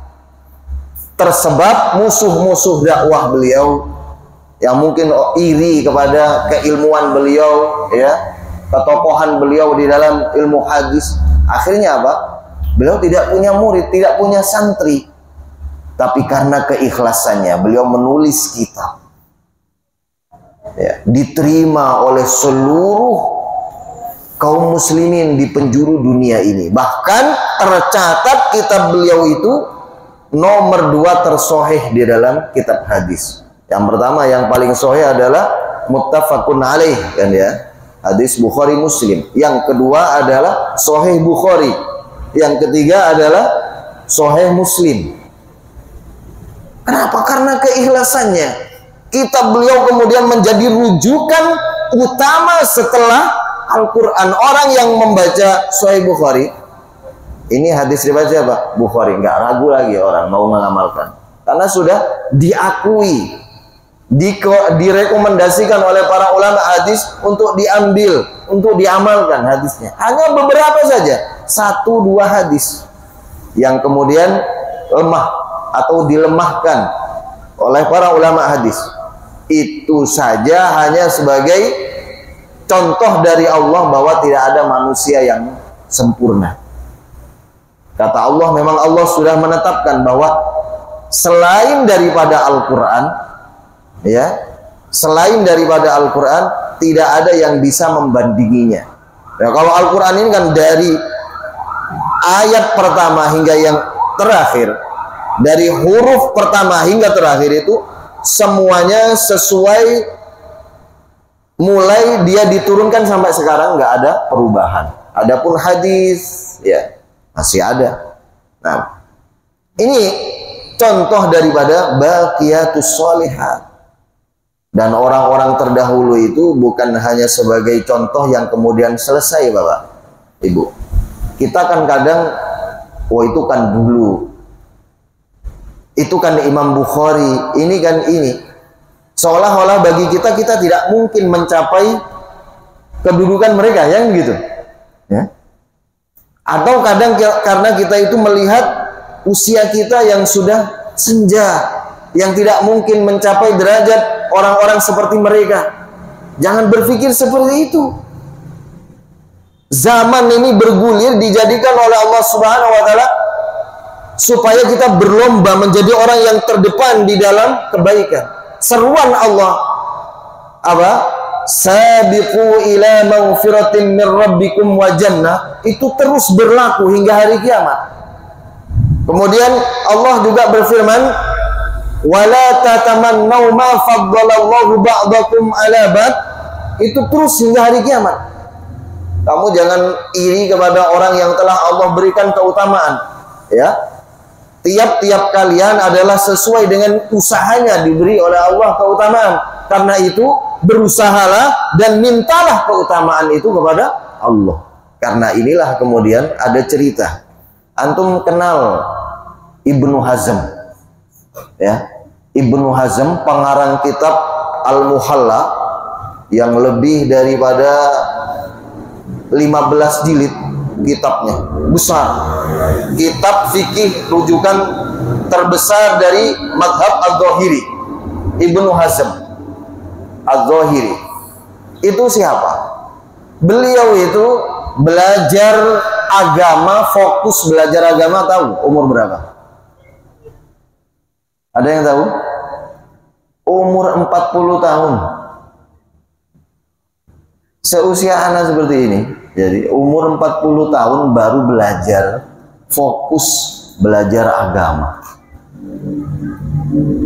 Tersebab musuh-musuh dakwah beliau yang mungkin iri kepada keilmuan beliau, ya, ketokohan beliau di dalam ilmu hadis. Akhirnya apa? Beliau tidak punya murid, tidak punya santri. Tapi karena keikhlasannya beliau menulis kitab. Ya, diterima oleh seluruh kaum muslimin di penjuru dunia ini. Bahkan tercatat kitab beliau itu nomor 2 tersohih di dalam kitab hadis. Yang pertama, yang paling sohih adalah muttafaqun alaih, kan ya, hadis Bukhari Muslim. Yang kedua adalah sohih Bukhari. Yang ketiga adalah sohih Muslim. Kenapa? Karena keikhlasannya. Kitab beliau kemudian menjadi rujukan utama setelah Al-Quran. Orang yang membaca Sahih Bukhari, ini hadis riwayat siapa? Bukhari. Nggak ragu lagi orang mau mengamalkan, karena sudah diakui, direkomendasikan oleh para ulama hadis untuk diambil, untuk diamalkan hadisnya. Hanya beberapa saja, 1-2 hadis yang kemudian lemah atau dilemahkan oleh para ulama hadis. Itu saja hanya sebagai contoh dari Allah bahwa tidak ada manusia yang sempurna. Kata Allah, memang Allah sudah menetapkan bahwa selain daripada Al-Quran, ya, selain daripada Al-Quran tidak ada yang bisa membandinginya. Ya, kalau Al-Quran ini kan dari ayat pertama hingga yang terakhir, dari huruf pertama hingga terakhir itu semuanya sesuai, mulai dia diturunkan sampai sekarang nggak ada perubahan. Adapun hadis, ya, masih ada. Nah, ini contoh daripada baqiyatus sholihat. Dan orang-orang terdahulu itu bukan hanya sebagai contoh yang kemudian selesai, Bapak Ibu. Kita kan kadang, oh itu kan dulu, itu kan Imam Bukhari, ini kan ini. Seolah-olah bagi kita tidak mungkin mencapai kedudukan mereka, yang gitu, ya. Atau kadang karena kita itu melihat usia kita yang sudah senja, yang tidak mungkin mencapai derajat orang-orang seperti mereka. Jangan berpikir seperti itu. Zaman ini bergulir dijadikan oleh Allah Subhanahu wa Ta'ala supaya kita berlomba menjadi orang yang terdepan di dalam kebaikan. Seruan Allah apa? Sabiqu ila maghfiratin min rabbikum wa jannah, itu terus berlaku hingga hari kiamat. Kemudian Allah juga berfirman, wala tatamannaw ma faddalallahu ba'dakum ala ba'd, itu terus hingga hari kiamat. Kamu jangan iri kepada orang yang telah Allah berikan keutamaan, ya. Tiap-tiap kalian adalah sesuai dengan usahanya diberi oleh Allah keutamaan. Karena itu berusahalah dan mintalah keutamaan itu kepada Allah. Karena inilah kemudian ada cerita. Antum kenal Ibnu Hazm, ya? Ibnu Hazm pengarang kitab Al-Muhalla yang lebih daripada 15 jilid kitabnya, besar. Kitab fikih rujukan terbesar dari madhab Al-Zahiri, Ibnu Hazm Al-Zahiri. Itu siapa? Beliau itu belajar agama, fokus belajar agama, tahu umur berapa? Ada yang tahu? Umur 40 tahun. Seusia anak seperti ini. Jadi umur 40 tahun baru belajar, fokus belajar agama.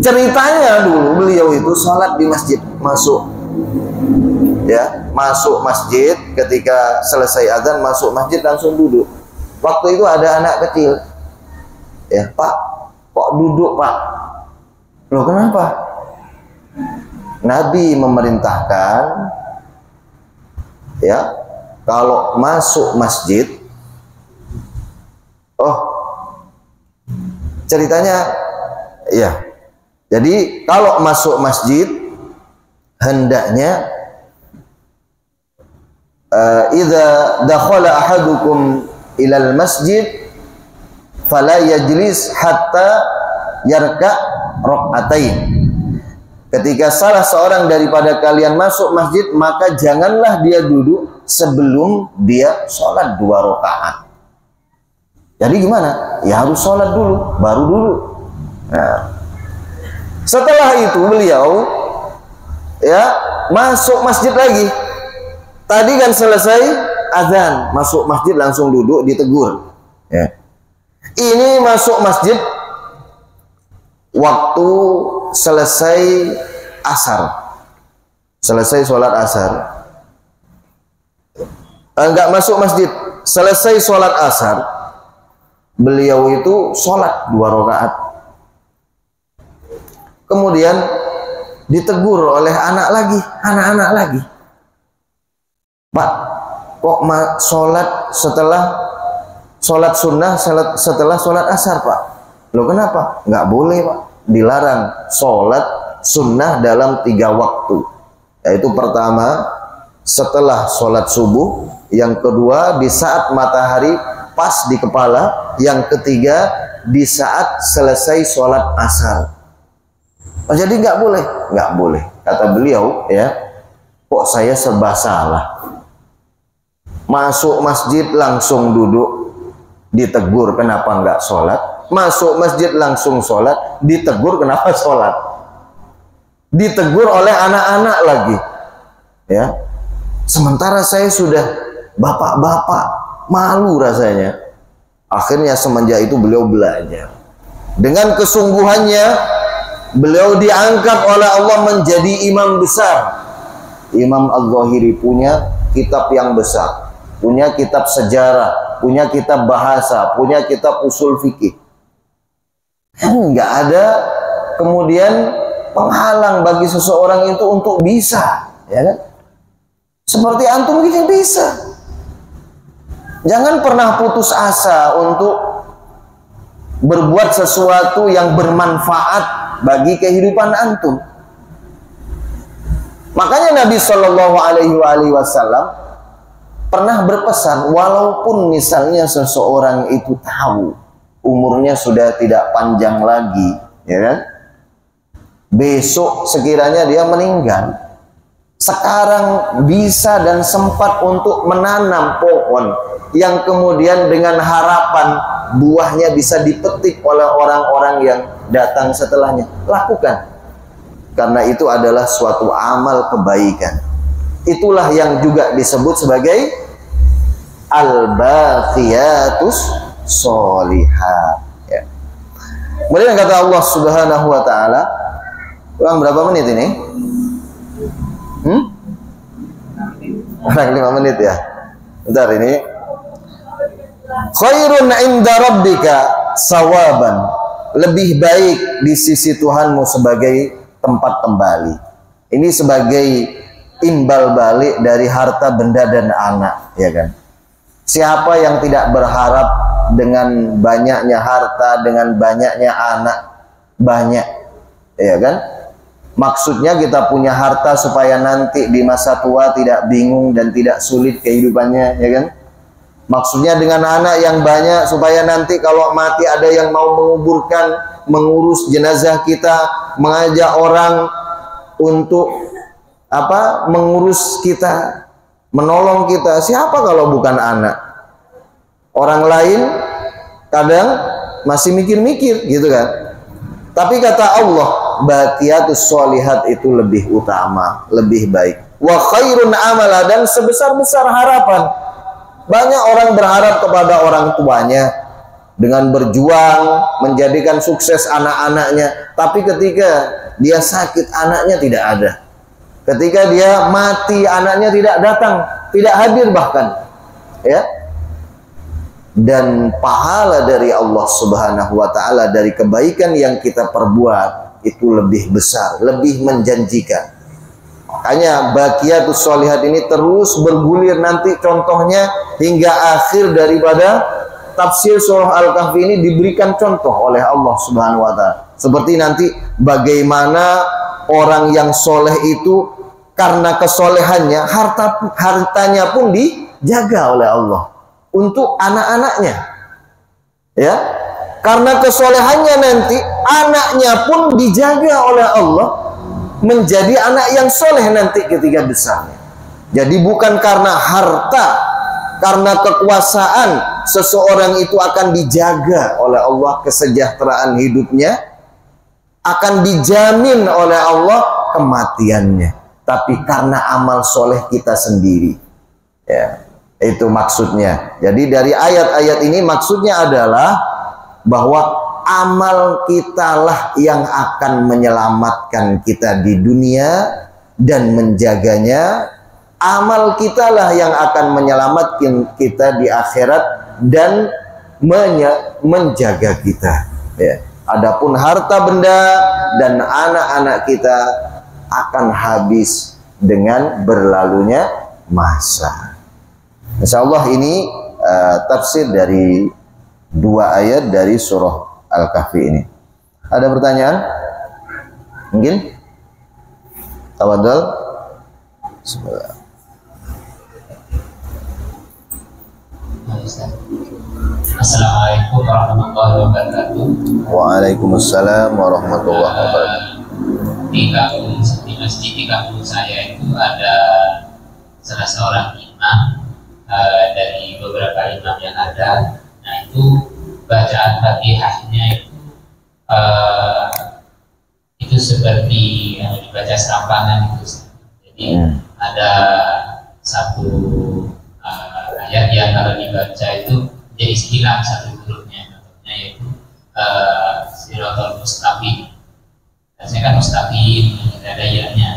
Ceritanya dulu beliau itu sholat di masjid, masuk masjid, ketika selesai azan masuk masjid langsung duduk. Waktu itu ada anak kecil, ya, Pak, kok duduk, Pak? Loh, kenapa? Nabi memerintahkan, ya, kalau masuk masjid, ceritanya, ya, jadi kalau masuk masjid hendaknya idza dakhala ahadukum ilal masjid fala yajlis hatta yarka rak'atain. Ketika salah seorang daripada kalian masuk masjid, maka janganlah dia duduk sebelum dia sholat 2 rakaat. Jadi gimana? Ya harus sholat dulu, baru duduk. Nah, setelah itu beliau, ya, masuk masjid lagi. Tadi kan selesai azan, masuk masjid langsung duduk, ditegur. Ya. Ini masuk masjid waktu selesai asar, selesai sholat asar. Enggak masuk masjid, selesai sholat asar, beliau itu sholat 2 rakaat. Kemudian ditegur oleh anak-anak lagi. Pak, kok sholat setelah sholat sunnah, setelah sholat asar, Pak? Loh, kenapa? Nggak boleh, Pak. Dilarang sholat sunnah dalam 3 waktu. Yaitu pertama, setelah sholat subuh. Yang kedua, di saat matahari pas di kepala. Yang ketiga, di saat selesai sholat asar. Jadi nggak boleh. Nggak boleh. Kata beliau, ya, kok saya serba salah. Masuk masjid langsung duduk, ditegur kenapa nggak sholat. Masuk masjid langsung sholat, ditegur kenapa sholat. Ditegur oleh anak-anak lagi, ya. Sementara saya sudah bapak-bapak, malu rasanya. Akhirnya semenjak itu beliau belajar. Dengan kesungguhannya, beliau diangkat oleh Allah menjadi imam besar. Imam Al-Zahiri punya kitab yang besar, punya kitab sejarah, punya kitab bahasa, punya kitab usul fikih. Nggak ada kemudian penghalang bagi seseorang itu untuk bisa, ya kan? Seperti antum gini bisa. Jangan pernah putus asa untuk berbuat sesuatu yang bermanfaat bagi kehidupan antum. Makanya Nabi Shallallahu Alaihi Wasallam pernah berpesan, walaupun misalnya seseorang itu tahu umurnya sudah tidak panjang lagi, ya kan? Besok sekiranya dia meninggal, sekarang bisa dan sempat untuk menanam pohon yang kemudian dengan harapan buahnya bisa dipetik oleh orang-orang yang datang setelahnya. Lakukan, karena itu adalah suatu amal kebaikan. Itulah yang juga disebut sebagai al-baqiyatus sholihah, ya. Kemudian kata Allah Subhanahu wa taala, kurang berapa menit ini? Kurang 5 menit ya. Bentar ini. Khairun inda rabbika sawaban. Lebih baik di sisi Tuhanmu sebagai tempat kembali. Ini sebagai imbal balik dari harta benda dan anak, ya kan? Siapa yang tidak berharap dengan banyaknya harta, dengan banyaknya anak banyak, ya kan? Maksudnya kita punya harta supaya nanti di masa tua tidak bingung dan tidak sulit kehidupannya, ya kan? Maksudnya dengan anak yang banyak supaya nanti kalau mati ada yang mau menguburkan, mengurus jenazah kita, mengajak orang untuk apa? Mengurus kita, menolong kita. Siapa kalau bukan anak? Orang lain kadang masih mikir-mikir gitu kan. Tapi kata Allah, baqiyatus sholihat itu lebih utama, lebih baik. Wa khairun amala, dan sebesar-besar harapan. Banyak orang berharap kepada orang tuanya dengan berjuang menjadikan sukses anak-anaknya, tapi ketika dia sakit anaknya tidak ada. Ketika dia mati anaknya tidak datang, tidak hadir bahkan. Ya. Dan pahala dari Allah Subhanahu wa ta'ala dari kebaikan yang kita perbuat itu lebih besar, lebih menjanjikan. Makanya baqiyatus sholihat ini terus bergulir nanti, contohnya hingga akhir daripada tafsir surah Al-Kahfi ini diberikan contoh oleh Allah Subhanahu wa ta'ala. Seperti nanti bagaimana orang yang soleh itu karena kesolehannya hartanya pun dijaga oleh Allah untuk anak-anaknya, ya, karena kesolehannya nanti anaknya pun dijaga oleh Allah menjadi anak yang soleh nanti ketika besarnya. Jadi bukan karena harta, karena kekuasaan seseorang itu akan dijaga oleh Allah kesejahteraan hidupnya, akan dijamin oleh Allah kematiannya, tapi karena amal soleh kita sendiri, ya. Itu maksudnya. Jadi dari ayat-ayat ini maksudnya adalah bahwa amal kitalah yang akan menyelamatkan kita di dunia dan menjaganya. Amal kitalah yang akan menyelamatkan kita di akhirat dan menjaga kita. Ya. Adapun harta benda dan anak-anak kita akan habis dengan berlalunya masa. Insya Allah ini tafsir dari dua ayat dari surah Al-Kahfi ini. Ada pertanyaan? Mungkin? Tafadhol. Bismillah. Assalamualaikum warahmatullahi wabarakatuh. Waalaikumsalam warahmatullahi wabarakatuh. Di masjid di kampung saya itu ada salah seorang imam dari beberapa imam yang ada. Nah itu bacaan Fatihahnya itu seperti yang dibaca serampangan itu. Jadi ada satu ayat yang kalau dibaca itu jadi hilang satu hurufnya, yaitu Siratal Mustaqim. Dan saya kan mustaqim, tidak ada ianya.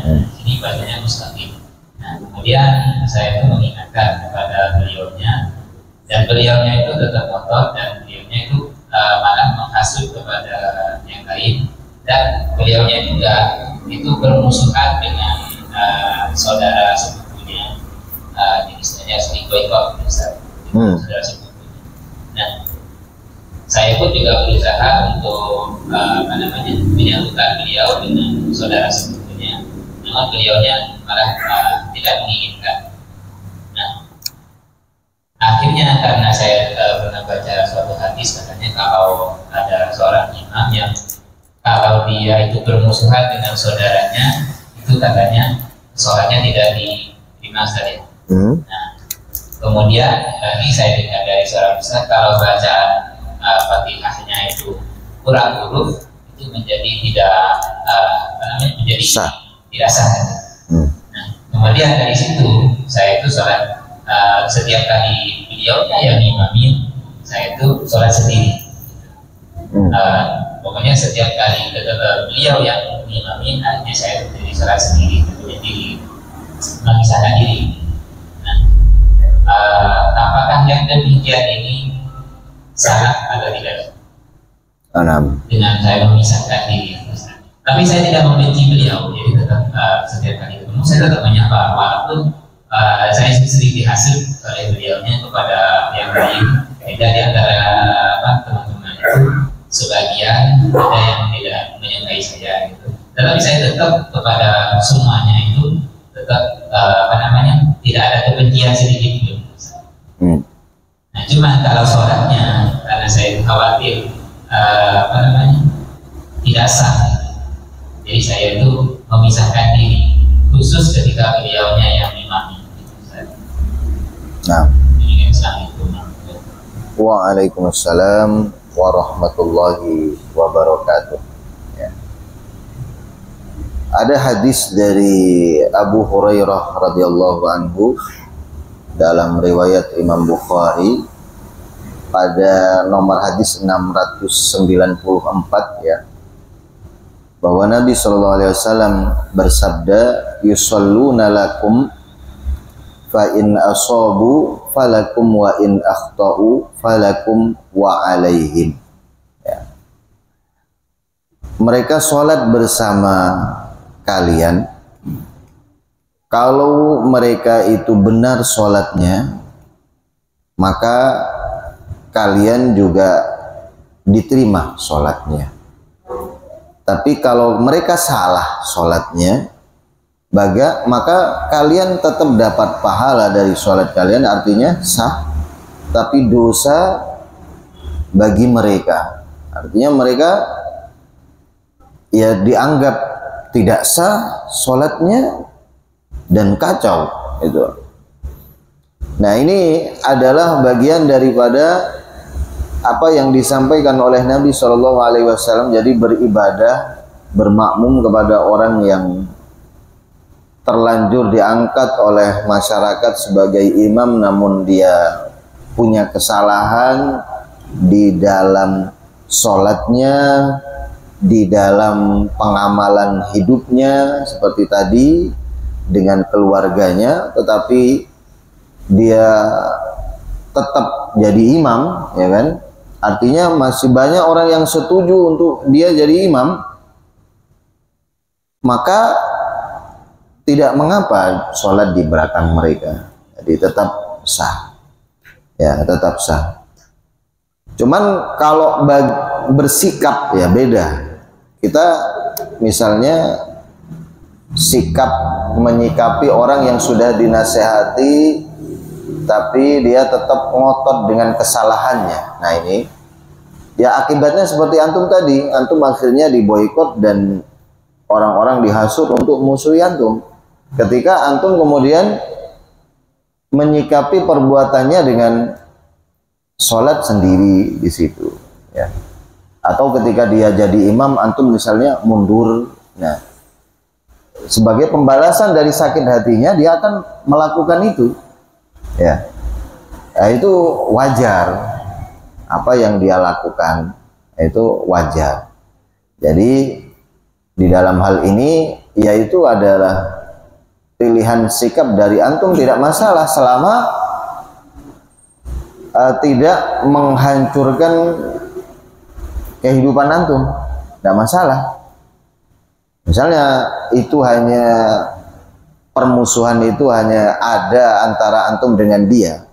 Ini bacanya mustaqim. Nah, kemudian saya itu mengingatkan kepada beliaunya, dan beliaunya itu tetap ngotot, dan beliaunya itu malah menghasut kepada yang lain, dan beliaunya juga itu bermusuhan dengan saudara sepupunya, istilahnya selingkuh, saudara sepupunya. Nah, saya pun juga berusaha untuk menyatukan beliau dengan saudara sepupunya, namun beliaunya malah tidak menginginkan. Nah, akhirnya karena saya pernah baca suatu hadis, katanya kalau ada seorang imam yang kalau dia itu bermusuhan dengan saudaranya, itu katanya sholatnya tidak diterima saja. Nah, kemudian ini saya dengar dari seorang ustaz, kalau bacaan Fatihahnya itu kurang huruf, itu menjadi menjadi sah. Tidak sah. Nah, kemudian dari situ saya itu sholat setiap kali beliaunya yang imamin, saya itu sholat sendiri. Pokoknya setiap kali beliau yang imamin, akhirnya saya jadi sholat sendiri, jadi memisahkan diri. Nah, apakah yang demikian ini salah atau tidak? Dengan saya memisahkan diri. Tapi saya tidak membenci beliau, jadi tetap setiap kali ketemu saya tetap menyapa, walaupun saya sedikit hasil oleh beliaunya kepada yang lain. Beda di antara teman-teman itu, sebagian ada yang tidak menyukai saya gitu. Tetapi saya tetap kepada semuanya itu tetap tidak ada kebencian sedikit pun. Nah, cuma kalau sholatnya, karena saya khawatir tidak sah, jadi saya itu memisahkan diri, khusus ketika beliaunya yang imami. Nah. Waalaikumsalam warahmatullahi wabarakatuh. Ya. Ada hadis dari Abu Hurairah radhiyallahu anhu dalam riwayat Imam Bukhari pada nomor hadis 694 ya, bahwa Nabi SAW bersabda, yusalluna lakum fa in asabu falakum wa in akhtau falakum wa alaihim. Ya. Mereka sholat bersama kalian. Kalau mereka itu benar sholatnya, maka kalian juga diterima sholatnya. Tapi kalau mereka salah sholatnya, maka kalian tetap dapat pahala dari sholat kalian, artinya sah, tapi dosa bagi mereka. Artinya mereka ya dianggap tidak sah sholatnya dan kacau itu. Nah, ini adalah bagian daripada apa yang disampaikan oleh Nabi SAW. Jadi beribadah, bermakmum kepada orang yang terlanjur diangkat oleh masyarakat sebagai imam, namun dia punya kesalahan di dalam sholatnya, di dalam pengamalan hidupnya seperti tadi dengan keluarganya, tetapi dia tetap jadi imam, ya kan? Artinya masih banyak orang yang setuju untuk dia jadi imam, maka tidak mengapa sholat di belakang mereka, jadi tetap sah, ya tetap sah. Cuman kalau bersikap ya beda. Kita misalnya sikap menyikapi orang yang sudah dinasehati, tapi dia tetap ngotot dengan kesalahannya. Nah ini ya akibatnya seperti antum tadi, antum akhirnya diboikot dan orang-orang dihasut untuk musuhi antum. Ketika antum kemudian menyikapi perbuatannya dengan sholat sendiri di situ, ya. Atau ketika dia jadi imam, antum misalnya mundur. Nah, sebagai pembalasan dari sakit hatinya, dia akan melakukan itu, ya. Nah, itu wajar. Apa yang dia lakukan itu wajar. Jadi di dalam hal ini, yaitu adalah pilihan sikap dari antum, tidak masalah selama tidak menghancurkan kehidupan antum, tidak masalah. Misalnya itu hanya permusuhan, itu hanya ada antara antum dengan dia,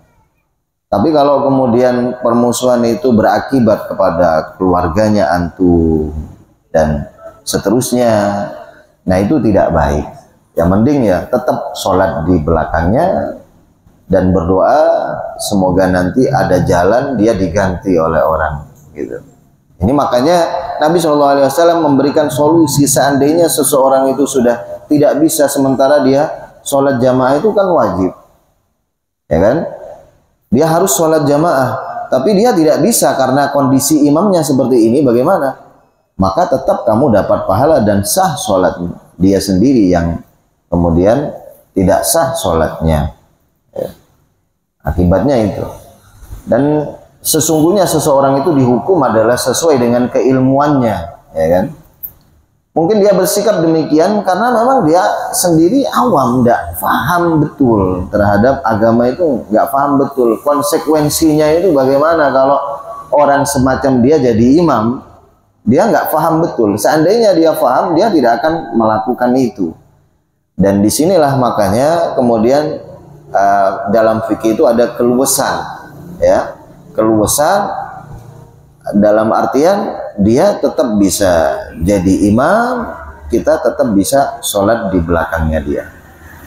tapi kalau kemudian permusuhan itu berakibat kepada keluarganya antum dan seterusnya, nah itu tidak baik. Yang penting ya tetap sholat di belakangnya dan berdoa semoga nanti ada jalan dia diganti oleh orang gitu. Ini makanya Nabi SAW memberikan solusi seandainya seseorang itu sudah tidak bisa, sementara dia sholat jamaah itu kan wajib, ya kan? Dia harus sholat jamaah, tapi dia tidak bisa karena kondisi imamnya seperti ini, bagaimana? Maka tetap kamu dapat pahala dan sah sholat dia sendiri yang kemudian tidak sah sholatnya, ya. Akibatnya itu. Dan sesungguhnya seseorang itu dihukum adalah sesuai dengan keilmuannya, ya kan? Mungkin dia bersikap demikian karena memang dia sendiri awam, tidak paham betul terhadap agama itu, nggak paham betul konsekuensinya itu bagaimana kalau orang semacam dia jadi imam, dia nggak paham betul. Seandainya dia paham, dia tidak akan melakukan itu. Dan disinilah makanya kemudian dalam fikih itu ada keluasan, ya, keluasan dalam artian dia tetap bisa jadi imam, kita tetap bisa sholat di belakangnya dia.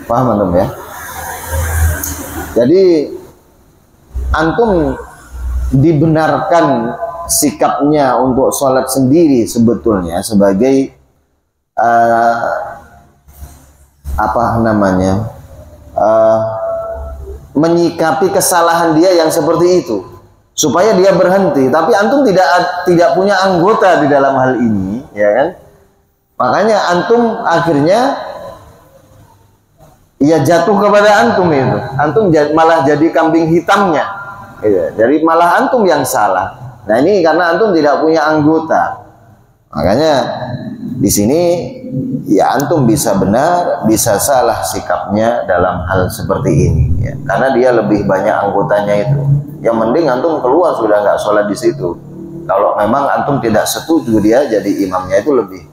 Paham antum ya? Jadi antum dibenarkan sikapnya untuk sholat sendiri sebetulnya sebagai apa namanya, menyikapi kesalahan dia yang seperti itu supaya dia berhenti. Tapi antum tidak punya anggota di dalam hal ini, ya kan? Makanya antum akhirnya ya jatuh kepada antum itu. Antum malah jadi kambing hitamnya. Ya, jadi malah antum yang salah. Nah ini karena antum tidak punya anggota. Makanya di sini ya antum bisa benar, bisa salah sikapnya dalam hal seperti ini. Ya, karena dia lebih banyak anggotanya itu. Yang mending antum keluar sudah nggak sholat di situ. Kalau memang antum tidak setuju dia jadi imamnya, itu lebih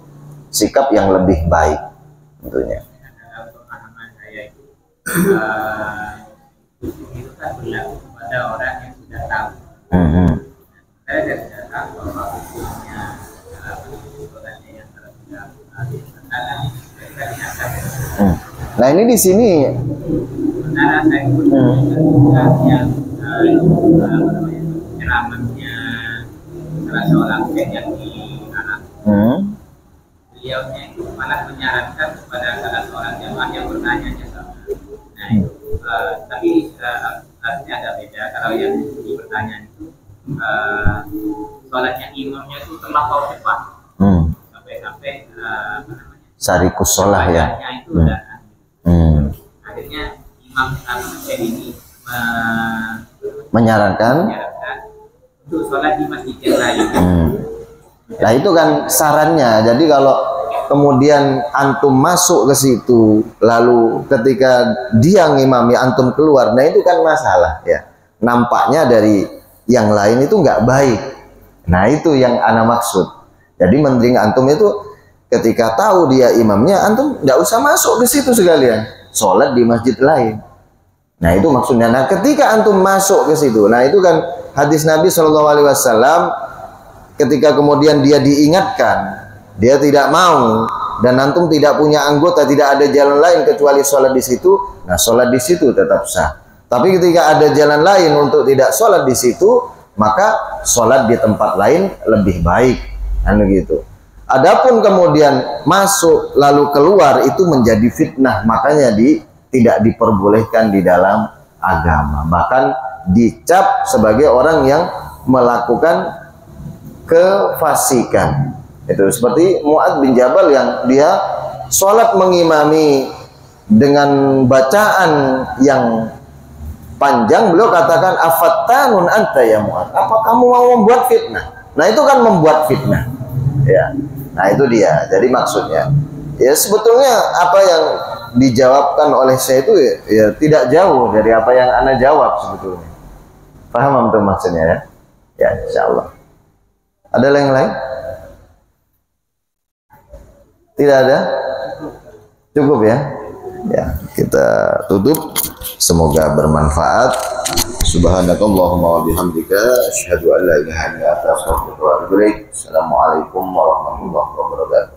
sikap yang lebih baik tentunya. Dalam pemahaman saya itu kan berlaku pada orang yang sudah tahu. Saya tidak tahu bahwa hukumnya yang sudah nah ini di sini. Sementara saya pun yang ceramahnya salah seorang yang di anak. Beliaunya itu malah menyarankan kepada salah seorang jamaah yang bertanya sama. Nah, tapi artinya ada beda. Kalau yang di pertanyaan itu sholatnya imamnya itu terlampau cepat, sampai sarikus sholah ya. Itu akhirnya Imam ini menyarankan untuk sholat di masjid yang lain. Nah itu kan sarannya. Jadi kalau kemudian antum masuk ke situ, lalu ketika dia ngimami antum keluar, nah itu kan masalah ya. Nampaknya dari yang lain itu nggak baik. Nah itu yang ana maksud. Jadi mending antum itu ketika tahu dia imamnya, antum nggak usah masuk ke situ sekalian, sholat di masjid lain. Nah itu maksudnya. Nah ketika antum masuk ke situ, nah itu kan hadis Nabi SAW. Ketika kemudian dia diingatkan, dia tidak mau, dan antum tidak punya anggota, tidak ada jalan lain kecuali sholat di situ. Nah, sholat di situ tetap sah. Tapi ketika ada jalan lain untuk tidak sholat di situ, maka sholat di tempat lain lebih baik, kan begitu. Adapun kemudian masuk lalu keluar itu menjadi fitnah, makanya tidak diperbolehkan di dalam agama. Bahkan dicap sebagai orang yang melakukan kefasikan. Itu seperti Mu'adz bin Jabal yang dia sholat mengimami dengan bacaan yang panjang. Beliau katakan, afattanun anta ya Mu'adz, apa kamu mau membuat fitnah? Nah itu kan membuat fitnah ya. Nah itu dia. Jadi maksudnya ya sebetulnya apa yang dijawabkan oleh saya itu ya tidak jauh dari apa yang ana jawab sebetulnya. Paham antum maksudnya ya? Ya insyaallah. Ada yang lain? Tidak ada? Cukup ya? Ya, kita tutup. Semoga bermanfaat. Subhanakallahumma wa bihamdika asyhadu an la ilaha illa anta astaghfiruka wa atubu ilaik. Assalamualaikum warahmatullahi wabarakatuh.